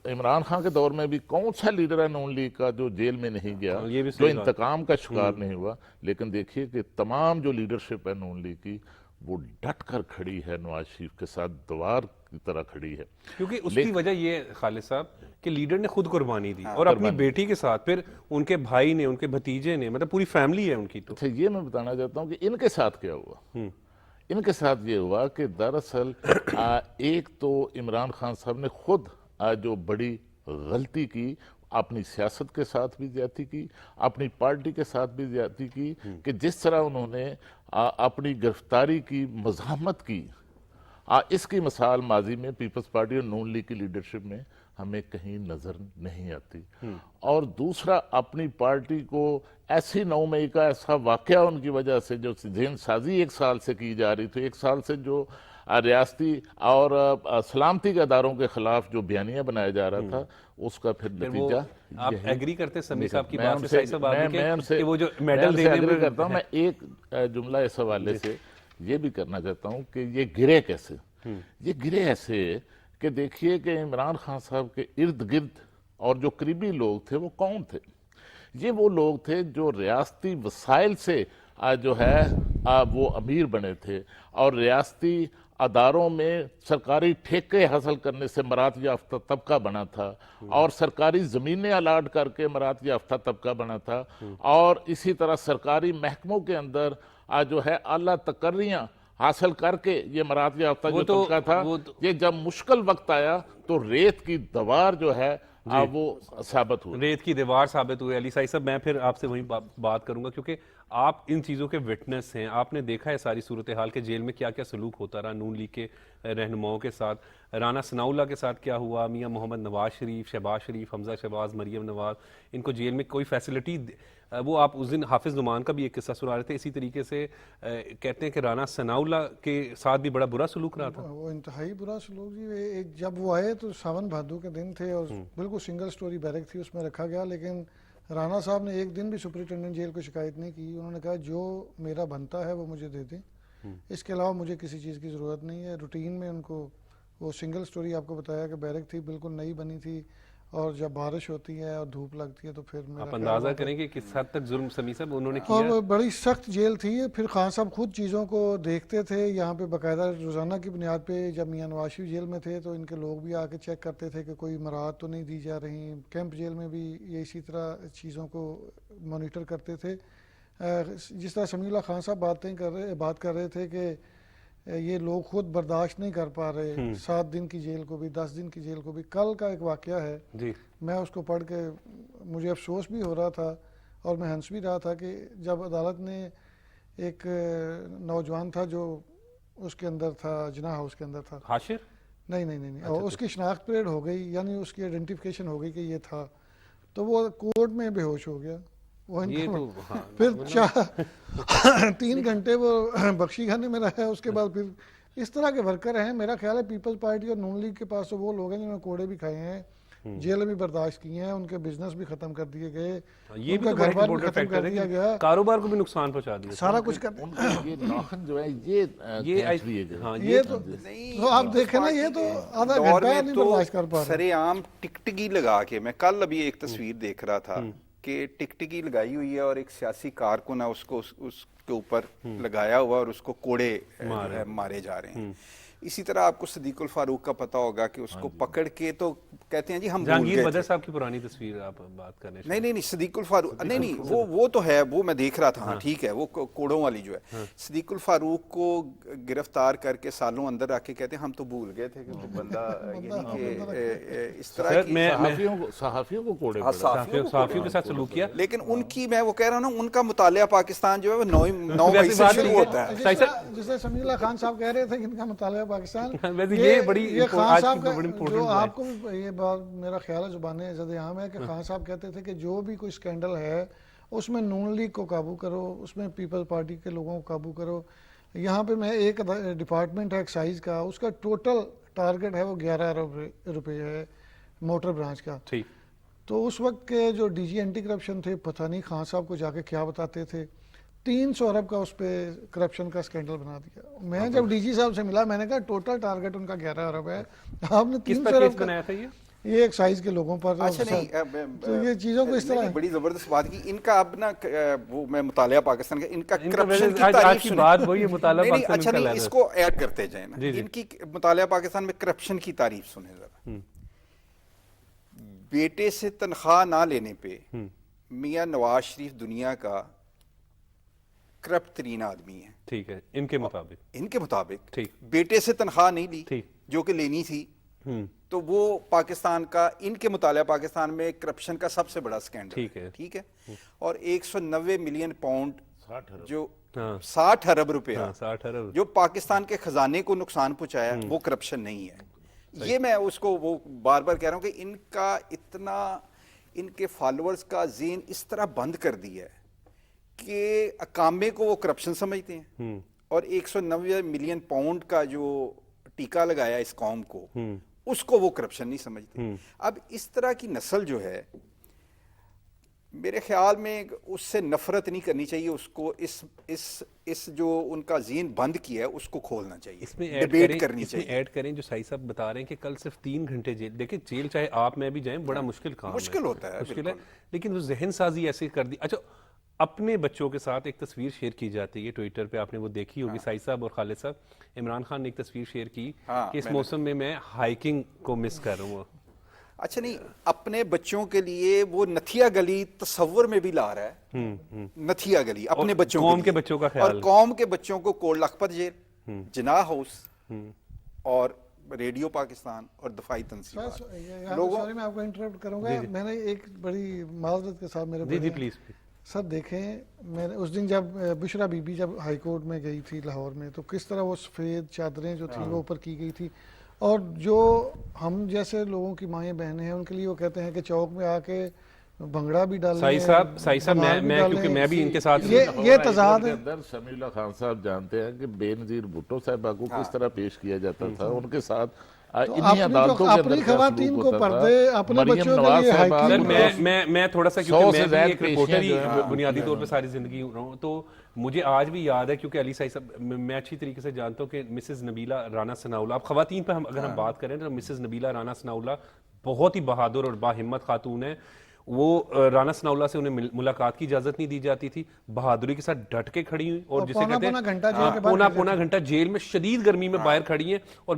عمران خان کے دور میں بھی کون سا لیڈر ہے نون لیگ کا جو جیل میں نہیں گیا, جو انتقام کا شکار نہیں ہوا. لیکن دیکھیے کہ تمام جو لیڈرشپ ہے نون لیگ کی وہ ڈٹ کر کھڑی ہے نواز شریف کے ساتھ, دیوار کی طرح کھڑی ہے. کیونکہ اس کی وجہ یہ خالد صاحب کہ لیڈر نے خود قربانی دی, اور اپنی بیٹی کے ساتھ, پھر ان کے بھائی نے, ان کے بھتیجے نے, مطلب پوری فیملی ہے ان کی. تو یہ میں بتانا چاہتا ہوں کہ ان کے ساتھ کیا ہوا. ان کے ساتھ یہ ہوا کہ دراصل ایک تو عمران خان صاحب نے خود جو بڑی غلطی کی, اپنی سیاست کے ساتھ بھی زیادتی کی, اپنی پارٹی کے ساتھ بھی زیادتی کی, کہ جس طرح انہوں نے اپنی گرفتاری کی مزاحمت کی, اس کی مثال ماضی میں پیپلز پارٹی اور نون لیگ کی لیڈرشپ میں ہمیں کہیں نظر نہیں آتی. اور دوسرا, اپنی پارٹی کو ایسی 9 مئی کا ایسا واقعہ ان کی وجہ سے جو ذہن سازی 1 سال سے کی جا رہی تھی, 1 سال سے جو ریاستی اور سلامتی کے اداروں کے خلاف جو بیانیہ بنایا جا رہا تھا اس کا پھر نتیجہ آپ ایگری کرتے ہیں سمیع صاحب کی میں بات ان سے؟ سے سعید صاحب آپ کہ وہ جو میڈل میں دینے agree میں کرتا ہوں. میں ایک جملہ اس حوالے سے یہ بھی کرنا چاہتا ہوں کہ یہ گرے کیسے، یہ گرے ایسے کہ دیکھیے کہ عمران خان صاحب کے ارد گرد اور جو قریبی لوگ تھے وہ کون تھے؟ یہ وہ لوگ تھے جو ریاستی وسائل سے جو ہے وہ امیر بنے تھے، اور ریاستی اداروں میں سرکاری ٹھیکے حاصل کرنے سے مراد یافتہ طبقہ بنا تھا، اور سرکاری زمینیں الاٹ کر کے مراد یافتہ طبقہ بنا تھا، اور اسی طرح سرکاری محکموں کے اندر جو ہے اعلیٰ تقرریاں حاصل کر کے یہ مراد یافتہ جو طبقہ تھا، یہ جب مشکل وقت آیا تو ریت کی دیوار جو ہے وہ ثابت ہوئی. ریت کی دیوار ثابت ہوئے. علی سعید صاحب میں پھر آپ سے وہی بات کروں گا کیونکہ آپ ان چیزوں کے وٹنس ہیں، آپ نے دیکھا ہے ساری صورتحال کے جیل میں کیا کیا سلوک ہوتا رہا نون لیگ کے رہنماؤں کے ساتھ، رانا ثناء اللہ کے ساتھ کیا ہوا، میاں محمد نواز شریف، شہباز شریف، حمزہ شہباز، مریم نواز، ان کو جیل میں کوئی فیسلٹی، وہ آپ اس دن حافظ نعمان کا بھی ایک قصہ سنا رہے تھے، اسی طریقے سے کہتے ہیں کہ رانا ثناء اللہ کے ساتھ بھی بڑا برا سلوک رہا تھا. وہ انتہائی برا سلوک جی. جب وہ آئے تو ساون بھادو کے دن تھے اور بالکل سنگل سٹوری بیرک تھی، اس میں رکھا گیا، لیکن رانا صاحب نے ایک دن بھی سپرنٹینڈنٹ جیل کو شکایت نہیں کی. انہوں نے کہا جو میرا بنتا ہے وہ مجھے دے دیں، اس کے علاوہ مجھے کسی چیز کی ضرورت نہیں ہے. روٹین میں ان کو وہ سنگل سٹوری آپ کو بتایا کہ بیرک تھی، بالکل نئی بنی تھی، اور جب بارش ہوتی ہے اور دھوپ لگتی ہے تو پھر آپ اندازہ کریں کہ کس حد تک ظلم سمیع صاحب انہوں نے کیا. اور بڑی سخت جیل تھی. پھر خان صاحب خود چیزوں کو دیکھتے تھے یہاں پہ باقاعدہ روزانہ کی بنیاد پہ. جب میاں نواز شریف جیل میں تھے تو ان کے لوگ بھی آ کے چیک کرتے تھے کہ کوئی مراعات تو نہیں دی جا رہی. کیمپ جیل میں بھی یہ اسی طرح چیزوں کو مانیٹر کرتے تھے. جس طرح سمیع اللہ خان صاحب بات کر رہے تھے کہ یہ لوگ خود برداشت نہیں کر پا رہے 7 دن کی جیل کو بھی، 10 دن کی جیل کو بھی. کل کا ایک واقعہ ہے جی، میں اس کو پڑھ کے مجھے افسوس بھی ہو رہا تھا اور میں ہنس بھی رہا تھا کہ جب عدالت نے ایک نوجوان تھا جو اس کے اندر تھا، جناح ہاؤس کے اندر تھا، حاشر نہیں اور اس کی شناخت پریڈ ہو گئی، یعنی اس کی آئیڈینٹیفیکیشن ہو گئی کہ یہ تھا، تو وہ کورٹ میں بے ہوش ہو گیا. وہ پھر 3 گھنٹے وہ بخشی خانے میں رہا ہے. اس کے بعد پھر اس طرح کے ورکر ہیں. میرا خیال ہے پیپلز پارٹی اور نون لیگ کے پاس تو وہ لوگ ہیں جنہوں نے کوڑے بھی کھائے ہیں، جیل بھی برداشت کیے ہیں، ان کے بزنس بھی ختم کر دیے گئے، یہ ان کا گھر بار بھی ختم کر دیا گیا، کاروبار کو بھی نقصان پہنچا دیا، سارا کچھ کر یہ ناخن جو ہے یہ تو آپ دیکھیں نا، یہ تو آدھا گھنٹہ نہیں برداشت کر پا رہے. سرے عام ٹکٹکی لگا کے، میں کل ابھی ایک تصویر دیکھ رہا تھا کہ ٹکٹکی لگائی ہوئی ہے اور ایک سیاسی کارکن ہے اس کو اس کے اوپر لگایا ہوا اور اس کو کوڑے مارے جا رہے ہیں. اسی طرح آپ کو صدیق الفاروق کا پتہ ہوگا کہ اس کو پکڑ کے تو کہتے ہیں جی ہم جہانگیر بدر صاحب کی پرانی تصویر آپ بات کرنے. نہیں صدیق الفاروق نہیں وہ تو ہے، وہ میں دیکھ رہا تھا، ٹھیک ہے، وہ کوڑوں والی جو ہے. صدیق الفاروق کو گرفتار کر کے سالوں اندر رکھ کے کہتے ہیں ہم تو بھول گئے تھے کہ وہ بندہ یعنی کہ اس طرح کی صحافیوں کو کوڑے صحافیوں کے ساتھ سلوک کیا. لیکن ان کی، میں وہ کہہ رہا ہوں، ان کا مطالعہ پاکستان جو ہے وہ 9 مئی سے شروع ہوتا ہے. جسے سمیع اللہ خان صاحب کہہ رہے تھے کہ ان کا مطالعہ پاکستان، یہ خان صاحب کا جو آپ کو یہ بات میرا خیال ہے زبان عزت عام ہے کہ خان صاحب کہتے تھے کہ جو بھی کوئی سکینڈل ہے اس میں نون لیگ کو قابو کرو، اس میں پیپل پارٹی کے لوگوں کو قابو کرو. یہاں پہ میں ایک ڈپارٹمنٹ ہے ایکسائز کا، اس کا ٹوٹل ٹارگٹ ہے وہ 11 ارب روپے ہے موٹر برانچ کا. تو اس وقت کے جو ڈی جی اینٹی کرپشن تھے، پتہ نہیں خان صاحب کو جا کے کیا بتاتے تھے، 300 ارب کا اس پہ کرپشن کا سکینڈل بنا دیا. میں جب ڈی جی صاحب سے ملا میں نے کہا ٹوٹل ٹارگٹ ان کا 11 ارب ہے، آپ نے 300 ارب بنایا تھا. یہ ایکسائز کے لوگوں پر. اچھا نہیں، تو یہ چیزوں کو اس طرح بڑی زبردست بات کی. ان کا اب نا وہ میں مطالعہ پاکستان کا، ان کا کرپشن کی تعریف سنیں. اچھا نہیں، اس کو ایڈ کرتے جائیں نا. ان کی مطالعہ پاکستان میں کرپشن کی تعریف سنیں ذرا. بیٹے سے تنخواہ نہ لینے پہ میاں نواز شریف دنیا کا کرپٹ ترین آدمی ہے. ٹھیک ہے، ان کے مطابق بیٹے سے تنخواہ نہیں لی جو کہ لینی تھی، تو وہ پاکستان کا، ان کے مطالعہ پاکستان میں کرپشن کا سب سے بڑا سکینڈل ہے. ٹھیک ہے. اور 190 ملین پاؤنڈ جو 60 ارب روپیہ جو پاکستان کے خزانے کو نقصان پہنچایا، وہ کرپشن نہیں ہے. یہ میں اس کو وہ بار بار کہہ رہا ہوں کہ ان کا اتنا، ان کے فالوورز کا ذہن اس طرح بند کر دیا ہے کہ اقامے کو وہ کرپشن سمجھتے ہیں اور 190 ملین پاؤنڈ کا جو ٹیکہ لگایا اس قوم کو، اس کو وہ کرپشن نہیں سمجھتے. اب اس طرح کی نسل جو ہے میرے خیال میں اس سے نفرت نہیں کرنی چاہیے، اس کو اس جو ان کا ذہن بند کیا ہے اس کو کھولنا چاہیے، اس میں ڈیبیٹ کرنی چاہیے. ایڈ کریں جو سائی صاحب بتا رہے ہیں کہ کل صرف 3 گھنٹے جیل، دیکھیں جیل چاہے آپ میں بھی جائیں بڑا مشکل کام ہے، مشکل ہوتا ہے، مشکل ہے، لیکن وہ ذہن سازی ایسے کر دی. اچھا اپنے بچوں کے ساتھ ایک تصویر شیئر کی جاتی ہے ٹویٹر پہ، آپ نے وہ دیکھی ہوگی سائی صاحب اور خالد صاحب. عمران خان نے ایک تصویر شیئر کی کہ اس موسم میں ہائیکنگ کو مس کر رہا ہوں. اچھا نہیں، اپنے بچوں کے لیے وہ نتھیا گلی تصور میں بھی لا رہا ہے، نتھیا گلی اپنے بچوں قوم کے بچوں کا خیال، اور قوم کے بچوں کو کوٹ لکھپت جیل، جناح ہاؤس اور ریڈیو پاکستان اور دفاعی تنظیمات. سوری میں آپ کو انٹرپٹ کروں گا، میں نے ایک بڑی معذرت کے ساتھ میرے جی پلیز سر دیکھیں، میں نے اس دن جب بشرا بی بی جب ہائی کورٹ میں گئی تھی لاہور میں، تو کس طرح وہ سفید چادریں جو تھیں وہ اوپر کی گئی تھی، اور جو ہم جیسے لوگوں کی مائیں بہنیں ہیں ان کے لیے وہ کہتے ہیں کہ چوک میں آ کے بھنگڑا بھی ڈالیں. سائی صاحب میں کیونکہ میں بھی ان کے ساتھ یہ تضاد ہے. سمیع اللہ خان صاحب جانتے ہیں کہ بے نظیر بھٹو صاحبہ کو کس طرح پیش کیا جاتا تھا، ان کے ساتھ اپنی خواتین کو پردے، اپنے بچوں کے لیے ہائیکنگ. میں تھوڑا سا کیونکہ میں بھی ایک رپورٹر ہی بنیادی طور پہ ساری زندگی رہا ہوں، تو مجھے آج بھی یاد ہے کیونکہ علی صاحب میں اچھی طریقے سے جانتا ہوں کہ مسز نبیلہ رانا ثناءاللہ، اب خواتین پہ اگر ہم بات کریں تو مسز نبیلہ رانا ثناءاللہ بہت ہی بہادر اور باہمت خاتون ہے. وہ رانا ثناءاللہ سے انہیں ملاقات کی اجازت نہیں دی جاتی تھی، بہادری کے ساتھ ڈٹ کے کھڑی ہوئی، اور جسے کہتے ہیں پونا گھنٹہ جیل میں شدید گرمی میں باہر کھڑی ہیں. اور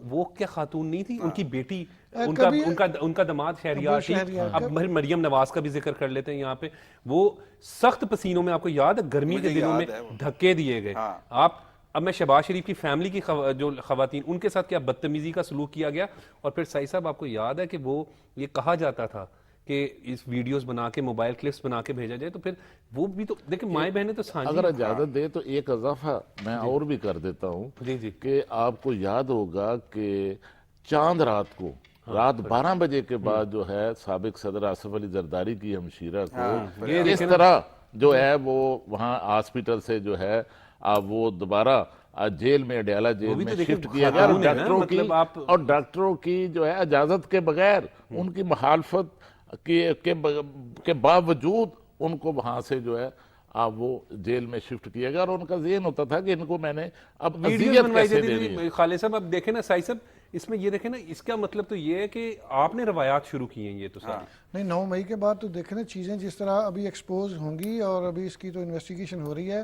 وہ کیا خاتون نہیں تھی، ان کی بیٹی، ان کا داماد شہریار تھی. اب مریم نواز کا بھی ذکر کر لیتے ہیں یہاں پہ، وہ سخت پسینوں میں، آپ کو یاد ہے گرمی کے دنوں میں دھکے دیے گئے. اب میں شہباز شریف کی فیملی کی جو خواتین، ان کے ساتھ کیا بدتمیزی کا سلوک کیا گیا. اور پھر سائی صاحب آپ کو یاد ہے کہ وہ یہ کہا جاتا تھا کہ اس ویڈیوز بنا کے موبائل کلپس بنا کے بھیجا جائے. تو پھر وہ بھی تو دیکھیں مائیں بہنیں تو سانجی. اگر اجازت دے تو ایک اضافہ میں اور بھی کر دیتا ہوں کہ آپ کو یاد ہوگا کہ چاند رات کو رات 12 بجے کے بعد جو ہے سابق صدر آصف علی زرداری کی ہمشیرہ کو اس طرح جو ہے وہ وہاں ہاسپٹل سے جو ہے وہ دوبارہ جیل میں، اڈیالہ جیل میں شفٹ کیا گیا، اور ڈاکٹروں کی جو ہے اجازت کے بغیر، ان کی مخالفت کے باوجود ان کو وہاں سے جو ہے وہ جیل میں شفٹ کیا گیا. اور ان کا ذہن ہوتا تھا کہ ان کو میں نے اب اذیت کیسے دینی ہے. خالد صاحب اب دیکھیں نا سائی صاحب، اس میں یہ دیکھیں نا، اس کا مطلب تو یہ ہے کہ آپ نے روایات شروع کی ہیں. یہ تو ساری نہیں 9 مئی کے بعد تو دیکھیں نا چیزیں جس طرح ابھی ایکسپوز ہوں گی، اور ابھی اس کی تو انویسٹیگیشن ہو رہی ہے.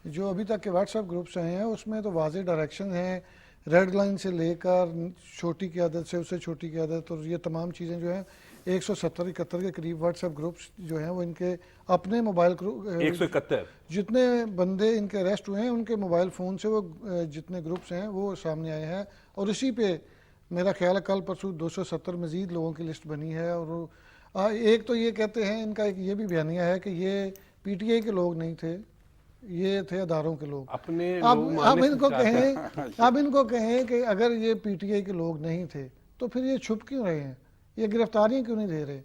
جو ابھی تک کے واٹس ایپ گروپس ہیں اس میں تو واضح ڈائریکشن ہیں، ریڈ لائن سے لے کر چھوٹی قیادت سے، اس سے چھوٹی قیادت، اور یہ تمام چیزیں جو ہیں 170-71 کے قریب واٹس ایپ گروپس جو ہیں وہ ان کے اپنے موبائل 171 جتنے بندے ان کے اریسٹ ہوئے ہیں ان کے موبائل فون سے وہ جتنے گروپس ہیں وہ سامنے آئے ہیں. اور اسی پہ میرا خیال ہے کل پرسوں 270 مزید لوگوں کی لسٹ بنی ہے. اور ایک تو یہ کہتے ہیں، ان کا ایک یہ بھی بیانیہ ہے کہ یہ پی ٹی آئی کے لوگ نہیں تھے، یہ تھے اداروں کے لوگ. اب ان کو کہیں کہ اگر یہ پی ٹی آئی کے لوگ نہیں تھے تو پھر یہ چھپ کیوں رہے ہیں، یہ گرفتاریاں کیوں نہیں دے رہے.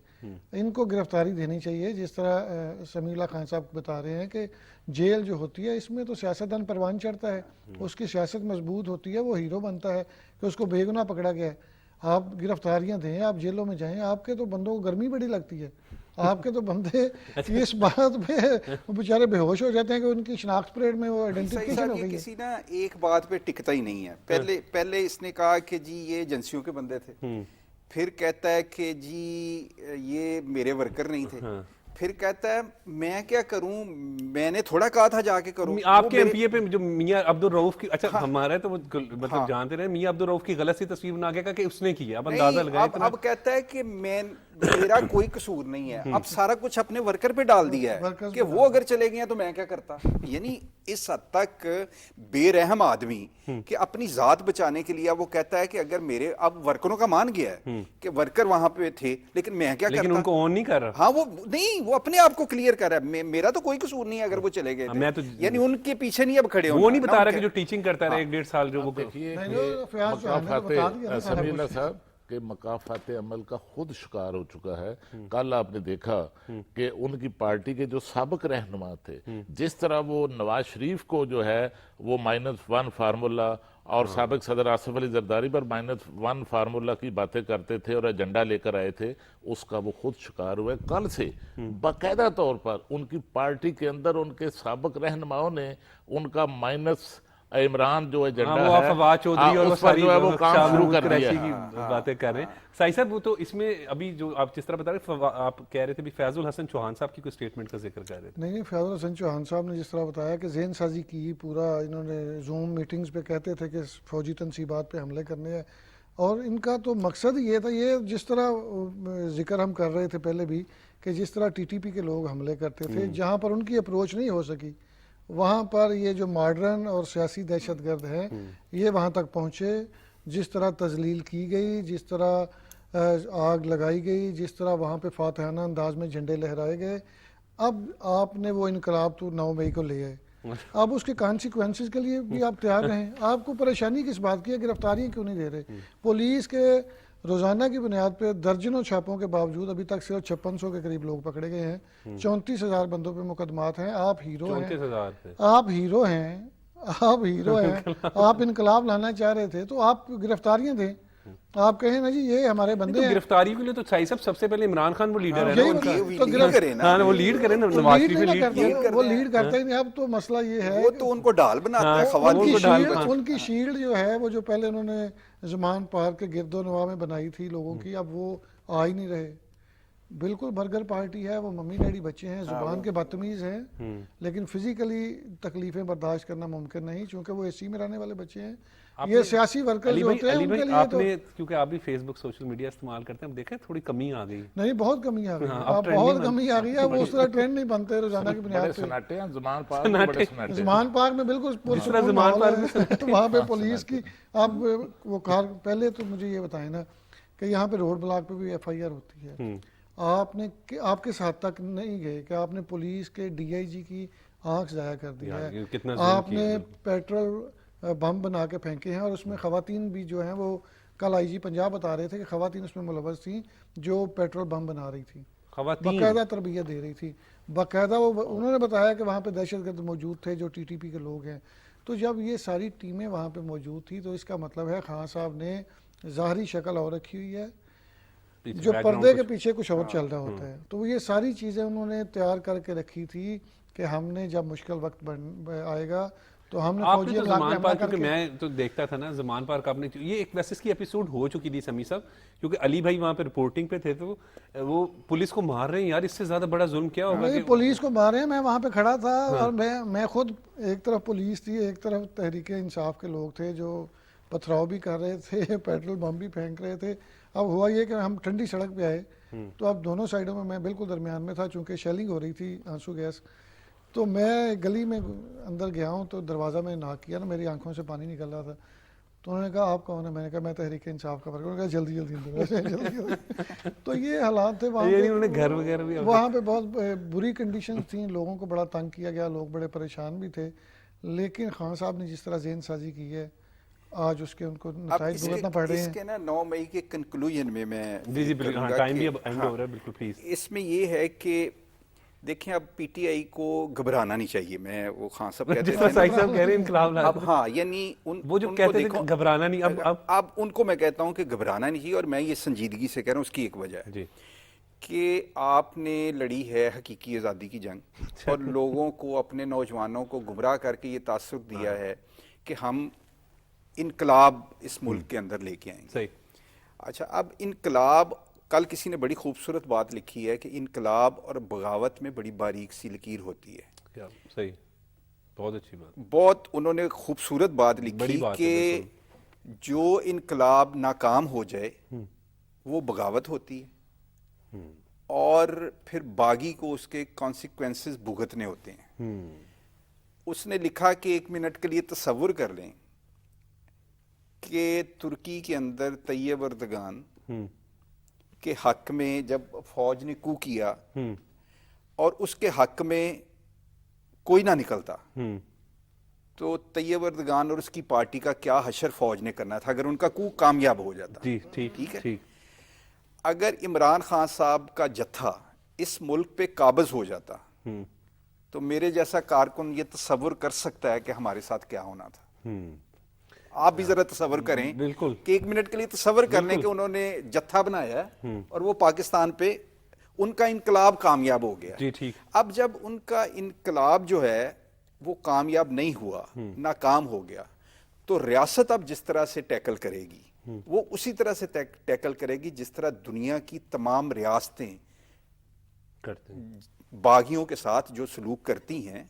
ان کو گرفتاری دینی چاہیے. جس طرح سمیع اللہ خان صاحب بتا رہے ہیں کہ جیل جو ہوتی ہے اس میں تو سیاستدان پروان چڑھتا ہے، اس کی سیاست مضبوط ہوتی ہے، وہ ہیرو بنتا ہے کہ اس کو بے گناہ پکڑا گیا ہے. آپ گرفتاریاں دیں، آپ جیلوں میں جائیں، آپ کے تو بندوں کو گرمی بڑی لگتی ہے، آپ کے تو بندے اس بات پہ بیچارے بے ہوش ہو جاتے ہیں کہ ان کی شناخت پریڈ میں وہ آئیڈینٹیفیکیشن ہو گئی ہے. کسی نا ایک بات پہ ٹکتا ہی نہیں ہے. پہلے اس نے کہا کہ جی یہ ایجنسیوں کے بندے تھے، پھر کہتا ہے کہ جی یہ میرے ورکر نہیں تھے، پھر کہتا ہے میں کیا کروں، میں نے تھوڑا کہا تھا جا کے کروں. آپ کے ایم پی اے پہ جو میاں عبدالرؤف کی، اچھا ہمارے تو مطلب جانتے رہے، میاں عبدالرؤف کی غلط سی تصویر بنا کے کہا کہ اس نے کیا، اب اندازہ لگائیں. اب کہتا ہے کہ میرا کوئی قصور نہیں ہے، اب سارا کچھ اپنے ورکر پہ ڈال دیا ہے کہ وہ اگر چلے گئے تو میں کیا کرتا. یعنی اس حد تک بے رحم آدمی کہ اپنی ذات بچانے کے لیے وہ کہتا ہے کہ اگر میرے، اب ورکروں کا مان گیا ہے کہ ورکر وہاں پہ تھے لیکن میں کیا کرتا. لیکن ان کو آن نہیں کر رہا. ہاں وہ نہیں، وہ اپنے آپ کو کلیئر کر رہا ہے، میرا تو کوئی قصور نہیں ہے اگر وہ چلے گئے. یعنی ان کے پیچھے نہیں اب کھڑے ہونا. وہ نہیں بتا رہا کہ جو ٹیچنگ کرتا رہا 1-1.5 سال جو وہ سمیع اللہ صاحب کہ مکافات عمل کا خود شکار ہو چکا ہے. کل آپ نے دیکھا کہ ان کی پارٹی کے جو سابق رہنما تھے جس طرح وہ نواز شریف کو جو ہے وہ -1 فارمولا اور سابق صدر آصف علی زرداری پر -1 فارمولا کی باتیں کرتے تھے اور ایجنڈا لے کر آئے تھے، اس کا وہ خود شکار ہوئے. کل سے باقاعدہ طور پر ان کی پارٹی کے اندر ان کے سابق رہنماؤں نے ان کا عمران جو ایجنڈا وہ ہے فواد چودھری اور اس پر جو ہے وہ کام شروع کر دیا قریشی ہے. کی باتیں کر رہے ہیں. سائی صاحب وہ تو اس میں ابھی جو آپ جس طرح بتا رہے ہیں، آپ کہہ رہے تھے بھی فیض الحسن چوہان صاحب کی کوئی اسٹیٹمنٹ کا ذکر کر رہے تھے. نہیں فیض الحسن چوہان صاحب نے جس طرح بتایا کہ ذہن سازی کی پورا، انہوں نے زوم میٹنگز پہ کہتے تھے کہ فوجی تنصیبات پہ حملے کرنے ہیں، اور ان کا تو مقصد یہ تھا، یہ جس طرح ذکر ہم کر رہے تھے پہلے بھی کہ جس طرح ٹی ٹی پی کے لوگ حملے کرتے تھے، جہاں پر ان کی اپروچ نہیں ہو سکی وہاں پر یہ جو ماڈرن اور سیاسی دہشت گرد ہیں یہ وہاں تک پہنچے. جس طرح تذلیل کی گئی، جس طرح آگ لگائی گئی، جس طرح وہاں پہ فاتحانہ انداز میں جھنڈے لہرائے گئے. اب آپ نے وہ انقلاب تو 9 مئی کو لے آئے، اب اس کے کانسیکوینسز کے لیے بھی آپ تیار رہیں. آپ کو پریشانی کس بات کی ہے؟ گرفتاریاں کیوں نہیں دے رہے؟ پولیس کے روزانہ کی بنیاد پہ درجنوں چھاپوں کے باوجود ابھی تک صرف 5600 کے قریب لوگ پکڑے گئے ہیں، 34,000 بندوں پہ مقدمات ہیں. آپ ہیرو ہیں، 34,000 پہ آپ ہیرو ہیں، آپ ہیرو ہیں، آپ انقلاب لانا چاہ رہے تھے تو آپ گرفتاریاں دیں. آپ کہیں نا جی یہ ہمارے بندے ہیں. گرفتاری کے لیے تو سائی صاحب سب سے پہلے عمران خان وہ لیڈر ہے نا یہی ان کا. تو لیڈ کرے نا، ہاں وہ لیڈ کرے نا، وہ نواز لیڈ شریف نے نہیں لیڈ کیا. کرتے، وہ لیڈ کرتے ہی نہیں. اب تو مسئلہ یہ ہے وہ تو ان کو ڈال بناتا ہے خواتین. ان کی شیلڈ جو ہے وہ جو پہلے انہوں نے زمان پارک کے گرد و نواح میں بنائی تھی لوگوں کی، اب وہ آ ہی نہیں رہے. بالکل برگر پارٹی ہے، وہ ممی ڈیڈی بچے ہیں، زبان کے بدتمیز ہیں، لیکن فزیکلی تکلیفیں برداشت کرنا ممکن نہیں چونکہ وہ اے سی میں رہنے والے بچے ہیں. یہ سیاسی ورکر جو ہوتے ہیں ان کے لیے آپ تو نے، کیونکہ آپ بھی فیس بک سوشل میڈیا استعمال کرتے ہیں، دیکھیں تھوڑی کمی آ گئی. نہیں، بہت کمی آ گئی ہے، اب بہت کمی آ گئی ہے. وہ اس طرح ٹرینڈ نہیں بنتے روزانہ کی بڑے بنیاد پہ. سناٹے ہیں زمان پاک میں، بڑے سناٹے ہیں. زمان پارک میں بالکل پرسکون ماحول ہے وہاں پہ پولیس کی. آپ وہ کار پہلے تو مجھے یہ بتائیں نا کہ یہاں پہ روڈ بلاک پہ بھی ایف آئی آر ہوتی ہے. آپ کس حد تک نہیں گئے کہ آپ نے پولیس کے ڈی آئی جی کی آنکھ ضائع کر دی ہے، آپ نے پیٹرول بم بنا کے پھینکے ہیں، اور اس میں خواتین بھی جو ہیں وہ کل آئی جی پنجاب بتا رہے تھے کہ خواتین اس میں ملوث تھیں جو پیٹرول بم بنا رہی تھیں، باقاعدہ تربیت دے رہی تھی باقاعدہ. وہ انہوں نے بتایا کہ وہاں پہ دہشت گرد موجود تھے جو ٹی ٹی پی کے لوگ ہیں. تو جب یہ ساری ٹیمیں وہاں پہ موجود تھی تو اس کا مطلب ہے خان صاحب نے ظاہری شکل اور رکھی ہوئی ہے، جو پردے کے پیچھے کچھ اور چل رہا ہوتا ہے. تو یہ ساری چیزیں انہوں نے تیار کر کے رکھی تھی کہ ہم نے جب مشکل وقت آئے گا تو ہم نے فوجی زمان پارک، کیونکہ میں تو دیکھتا تھا نا زمان پارک، آپ نے یہ ایک ویسے اس کی ایپیسوڈ ہو چکی تھی سمی صاحب، کیونکہ علی بھائی وہاں پہ رپورٹنگ پہ تھے تو وہ پولیس کو مار رہے ہیں. یار اس سے زیادہ بڑا ظلم کیا ہوگا کہ پولیس کو مار رہے ہیں. میں وہاں پہ کھڑا تھا اور میں خود ایک طرف پولیس تھی، ایک طرف تحریک انصاف کے لوگ تھے جو پتھراؤ بھی کر رہے تھے، پیٹرول بم بھی پھینک رہے تھے. اب ہوا یہ کہ ہم ٹھنڈی سڑک پہ آئے تو اب دونوں سائڈوں میں بالکل درمیان میں تھا چونکہ شیلنگ ہو رہی تھی آنسو گیس. تو میں گلی میں اندر گیا ہوں تو دروازہ میں ناک کیا نا، میری آنکھوں سے پانی نکل رہا تھا. تو انہوں نے کہا آپ کون ہیں؟ میں نے کہا میں تحریک انصاف کا ورکر. انہوں نے کہا جلدی اندر. تو یہ حالات تھے وہاں پہ. گھر وغیرہ بھی وہاں پہ بہت بری کنڈیشنز تھیں، لوگوں کو بڑا تنگ کیا گیا، لوگ بڑے پریشان بھی تھے. لیکن خان صاحب نے جس طرح ذہن سازی کی ہے آج اس کے ان کو نتائج بھگتنا پڑ رہے ہیں. اس کے نا 9 مئی کے کنکلوژن میں اس میں یہ ہے کہ دیکھیں اب پی ٹی آئی کو گھبرانا نہیں چاہیے. میں وہ خان صاحب کہتے ہیں اب ہاں یعنی وہ جو کہتے ہیں گھبرانا نہیں، اب ان کو میں کہتا ہوں کہ گھبرانا نہیں چاہیے. اور میں یہ سنجیدگی سے کہہ رہا ہوں، اس کی ایک وجہ ہے کہ آپ نے لڑی ہے حقیقی آزادی کی جنگ اور لوگوں کو، اپنے نوجوانوں کو گمراہ کر کے یہ تاثر دیا ہے کہ ہم انقلاب اس ملک کے اندر لے کے آئیں گے. اچھا، اب انقلاب، کل کسی نے بڑی خوبصورت بات لکھی ہے کہ انقلاب اور بغاوت میں بڑی باریک سی لکیر ہوتی ہے. صحیح، بہت اچھی بات، بہت انہوں نے خوبصورت بات لکھی کہ جو انقلاب ناکام ہو جائے وہ بغاوت ہوتی ہے اور پھر باغی کو اس کے کانسیکوینسز بھگتنے ہوتے ہیں. اس نے لکھا کہ 1 منٹ کے لیے تصور کر لیں کہ ترکی کے اندر طیب اردگان کے حق میں جب فوج نے کو کیا اور اس کے حق میں کوئی نہ نکلتا تو طیب اردگان اور اس کی پارٹی کا کیا حشر فوج نے کرنا تھا اگر ان کا کو کامیاب ہو جاتا. جی ٹھیک ہے. اگر عمران خان صاحب کا جتھا اس ملک پہ قابض ہو جاتا تو میرے جیسا کارکن یہ تصور کر سکتا ہے کہ ہمارے ساتھ کیا ہونا تھا. آپ بھی ذرا تصور کریں بالکل کہ 1 منٹ کے لیے تصور کر لیں کہ انہوں نے جتھا بنایا اور وہ پاکستان پہ ان کا انقلاب کامیاب ہو گیا. جی ٹھیک. اب جب ان کا انقلاب جو ہے وہ کامیاب نہیں ہوا, ناکام ہو گیا, تو ریاست اب جس طرح سے ٹیکل کرے گی وہ اسی طرح سے ٹیکل کرے گی جس طرح دنیا کی تمام ریاستیں کرتے ہیں باغیوں کے ساتھ جو سلوک کرتی ہیں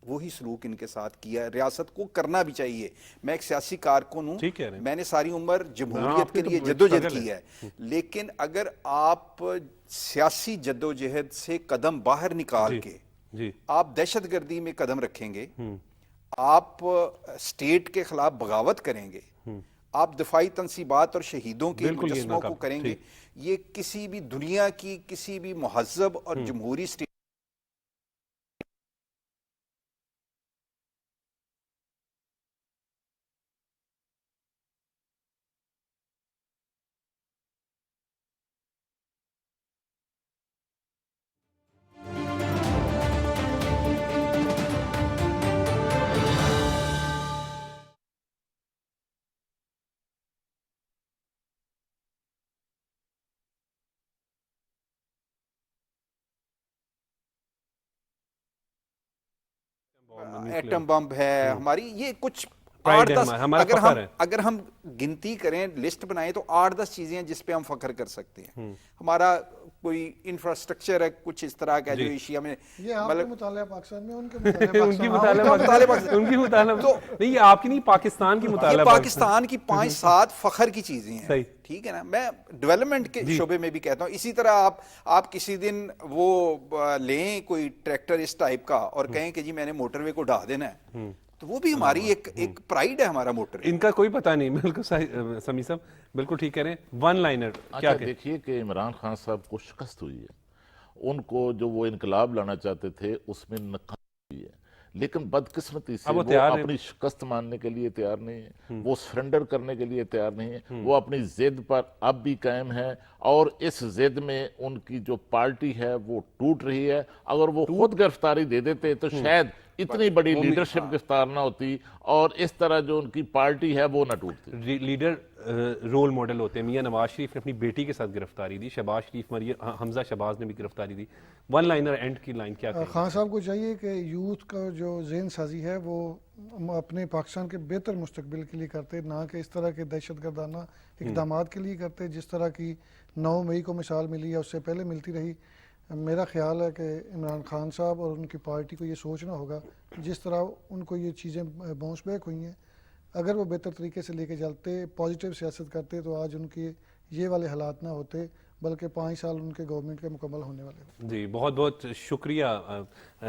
وہی سلوک ان کے ساتھ کیا ہے. ریاست کو کرنا بھی چاہیے. میں ایک سیاسی کارکن ہوں, میں نے ساری عمر جمہوریت کے لیے جدوجہد کی ہے, لیکن اگر آپ سیاسی جدوجہد سے قدم باہر نکال کے آپ دہشت گردی میں قدم رکھیں گے, آپ اسٹیٹ کے خلاف بغاوت کریں گے, آپ دفاعی تنصیبات اور شہیدوں کے مجسموں کو کریں گے, یہ کسی بھی دنیا کی کسی بھی مہذب اور جمہوری اسٹیٹ ایٹم بم ہے ہماری, یہ کچھ 8-10 اگر ہم گنتی کریں لسٹ بنائیں تو 8-10 چیزیں ہیں جس پہ ہم فخر کر سکتے ہیں. ہمارا کوئی انفراسٹرکچر ہے کچھ اس طرح کا جو ایشیا میں, یہ آپ کا مطالعہ پاکستان میں, ان کے مطالعہ نہیں, آپ کی نہیں پاکستان کی مطالعہ, پاکستان کی 5-7 فخر کی چیزیں ہیں. ٹھیک ہے نا, میں ڈیولپمنٹ کے شعبے میں بھی کہتا ہوں. اسی طرح آپ کسی دن وہ لیں کوئی ٹریکٹر اس ٹائپ کا اور کہیں کہ جی میں نے موٹر وے کو ڈھا دینا ہے, تو وہ بھی ہماری ایک پرائیڈ ہے ہمارا موٹر. ان کا کوئی پتہ نہیں. بالکل سمیع صاحب بالکل ٹھیک کہہ رہے ہیں. ون لائنر کیا دیکھیے کہ عمران خان صاحب کو شکست ہوئی ہے, ان کو جو وہ انقلاب لانا چاہتے تھے اس میں ناکامی ہوئی ہے, لیکن بدقسمتی سے وہ اپنی شکست ماننے کے لیے تیار نہیں ہے, وہ سرنڈر کرنے کے لیے تیار نہیں ہے, وہ اپنی ضد پر اب بھی قائم ہے, اور اس ضد میں ان کی جو پارٹی ہے وہ ٹوٹ رہی ہے. اگر وہ خود گرفتاری دے دیتے تو شاید اتنی بڑی لیڈرشپ گرفتار نہ ہوتی اور اس طرح جو ان کی پارٹی ہے وہ نہ ٹوٹتی. لیڈر رول ماڈل ہوتے ہیں. میاں نواز شریف نے اپنی بیٹی کے ساتھ گرفتاری دی, شہباز شریف حمزہ شہباز نے بھی گرفتاری دی. ون لائنر اینڈ کی لائن کیا کہیں؟ خان صاحب کو چاہیے کہ یوتھ کا جو ذہن سازی ہے وہ اپنے پاکستان کے بہتر مستقبل کے لیے کرتے, نہ کہ اس طرح کے دہشت گردانہ اقدامات کے لیے کرتے جس طرح کی 9 مئی کو مثال ملی ہے, اس سے پہلے ملتی رہی. میرا خیال ہے کہ عمران خان صاحب اور ان کی پارٹی کو یہ سوچنا ہوگا جس طرح ان کو یہ چیزیں باؤنس بیک ہوئی ہیں, اگر وہ بہتر طریقے سے لے کے چلتے, پازیٹیو سیاست کرتے, تو آج ان کے یہ والے حالات نہ ہوتے, بلکہ 5 سال ان کے گورنمنٹ کے مکمل ہونے والے. جی بہت بہت شکریہ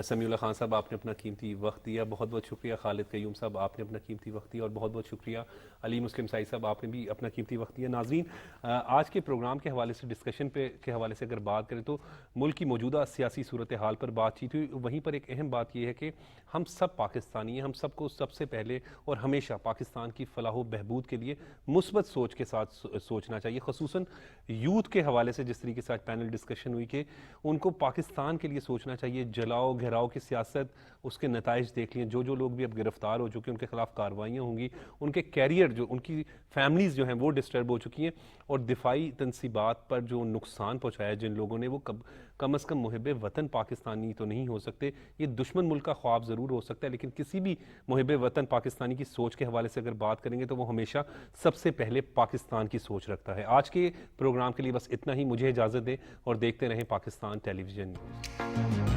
سمیع اللہ خان صاحب, آپ نے اپنا قیمتی وقت دیا. بہت بہت شکریہ خالد قیوم صاحب, آپ نے اپنا قیمتی وقت دیا. اور بہت بہت شکریہ علی مسلم سعید صاحب, آپ نے بھی اپنا قیمتی وقت دیا. ناظرین, آج کے پروگرام کے حوالے سے ڈسکشن کے حوالے سے اگر بات کریں تو ملک کی موجودہ سیاسی صورتحال پر بات چیت ہوئی. وہیں پر ایک اہم بات یہ ہے کہ ہم سب پاکستانی ہیں, ہم سب کو سب سے پہلے اور ہمیشہ پاکستان کی فلاح و بہبود کے لیے مثبت سوچ کے ساتھ سوچنا چاہیے. خصوصاً یوتھ کے حوالے سے جس طریقے سے پینل ڈسکشن ہوئی کہ ان کو پاکستان کے لیے سوچنا چاہیے. جلاؤ گھیراؤ کی سیاست, اس کے نتائج دیکھ لیں. جو لوگ بھی اب گرفتار ہو چکے ہیں ان کے خلاف کارروائیاں ہوں گی, ان کے کیریئر جو ان کی فیملیز جو ہیں وہ ڈسٹرب ہو چکی ہیں, اور دفاعی تنصیبات پر جو نقصان پہنچایا جن لوگوں نے, وہ کم از کم محب وطن پاکستانی تو نہیں ہو سکتے. یہ دشمن ملک کا خواب ضرور ہو سکتا ہے, لیکن کسی بھی محب وطن پاکستانی کی سوچ کے حوالے سے اگر بات کریں گے تو وہ ہمیشہ سب سے پہلے پاکستان کی سوچ رکھتا ہے. آج کے پروگرام کے لیے بس اتنا ہی. مجھے اجازت دیں اور دیکھتے رہیں پاکستان ٹیلی ویژن نیوز.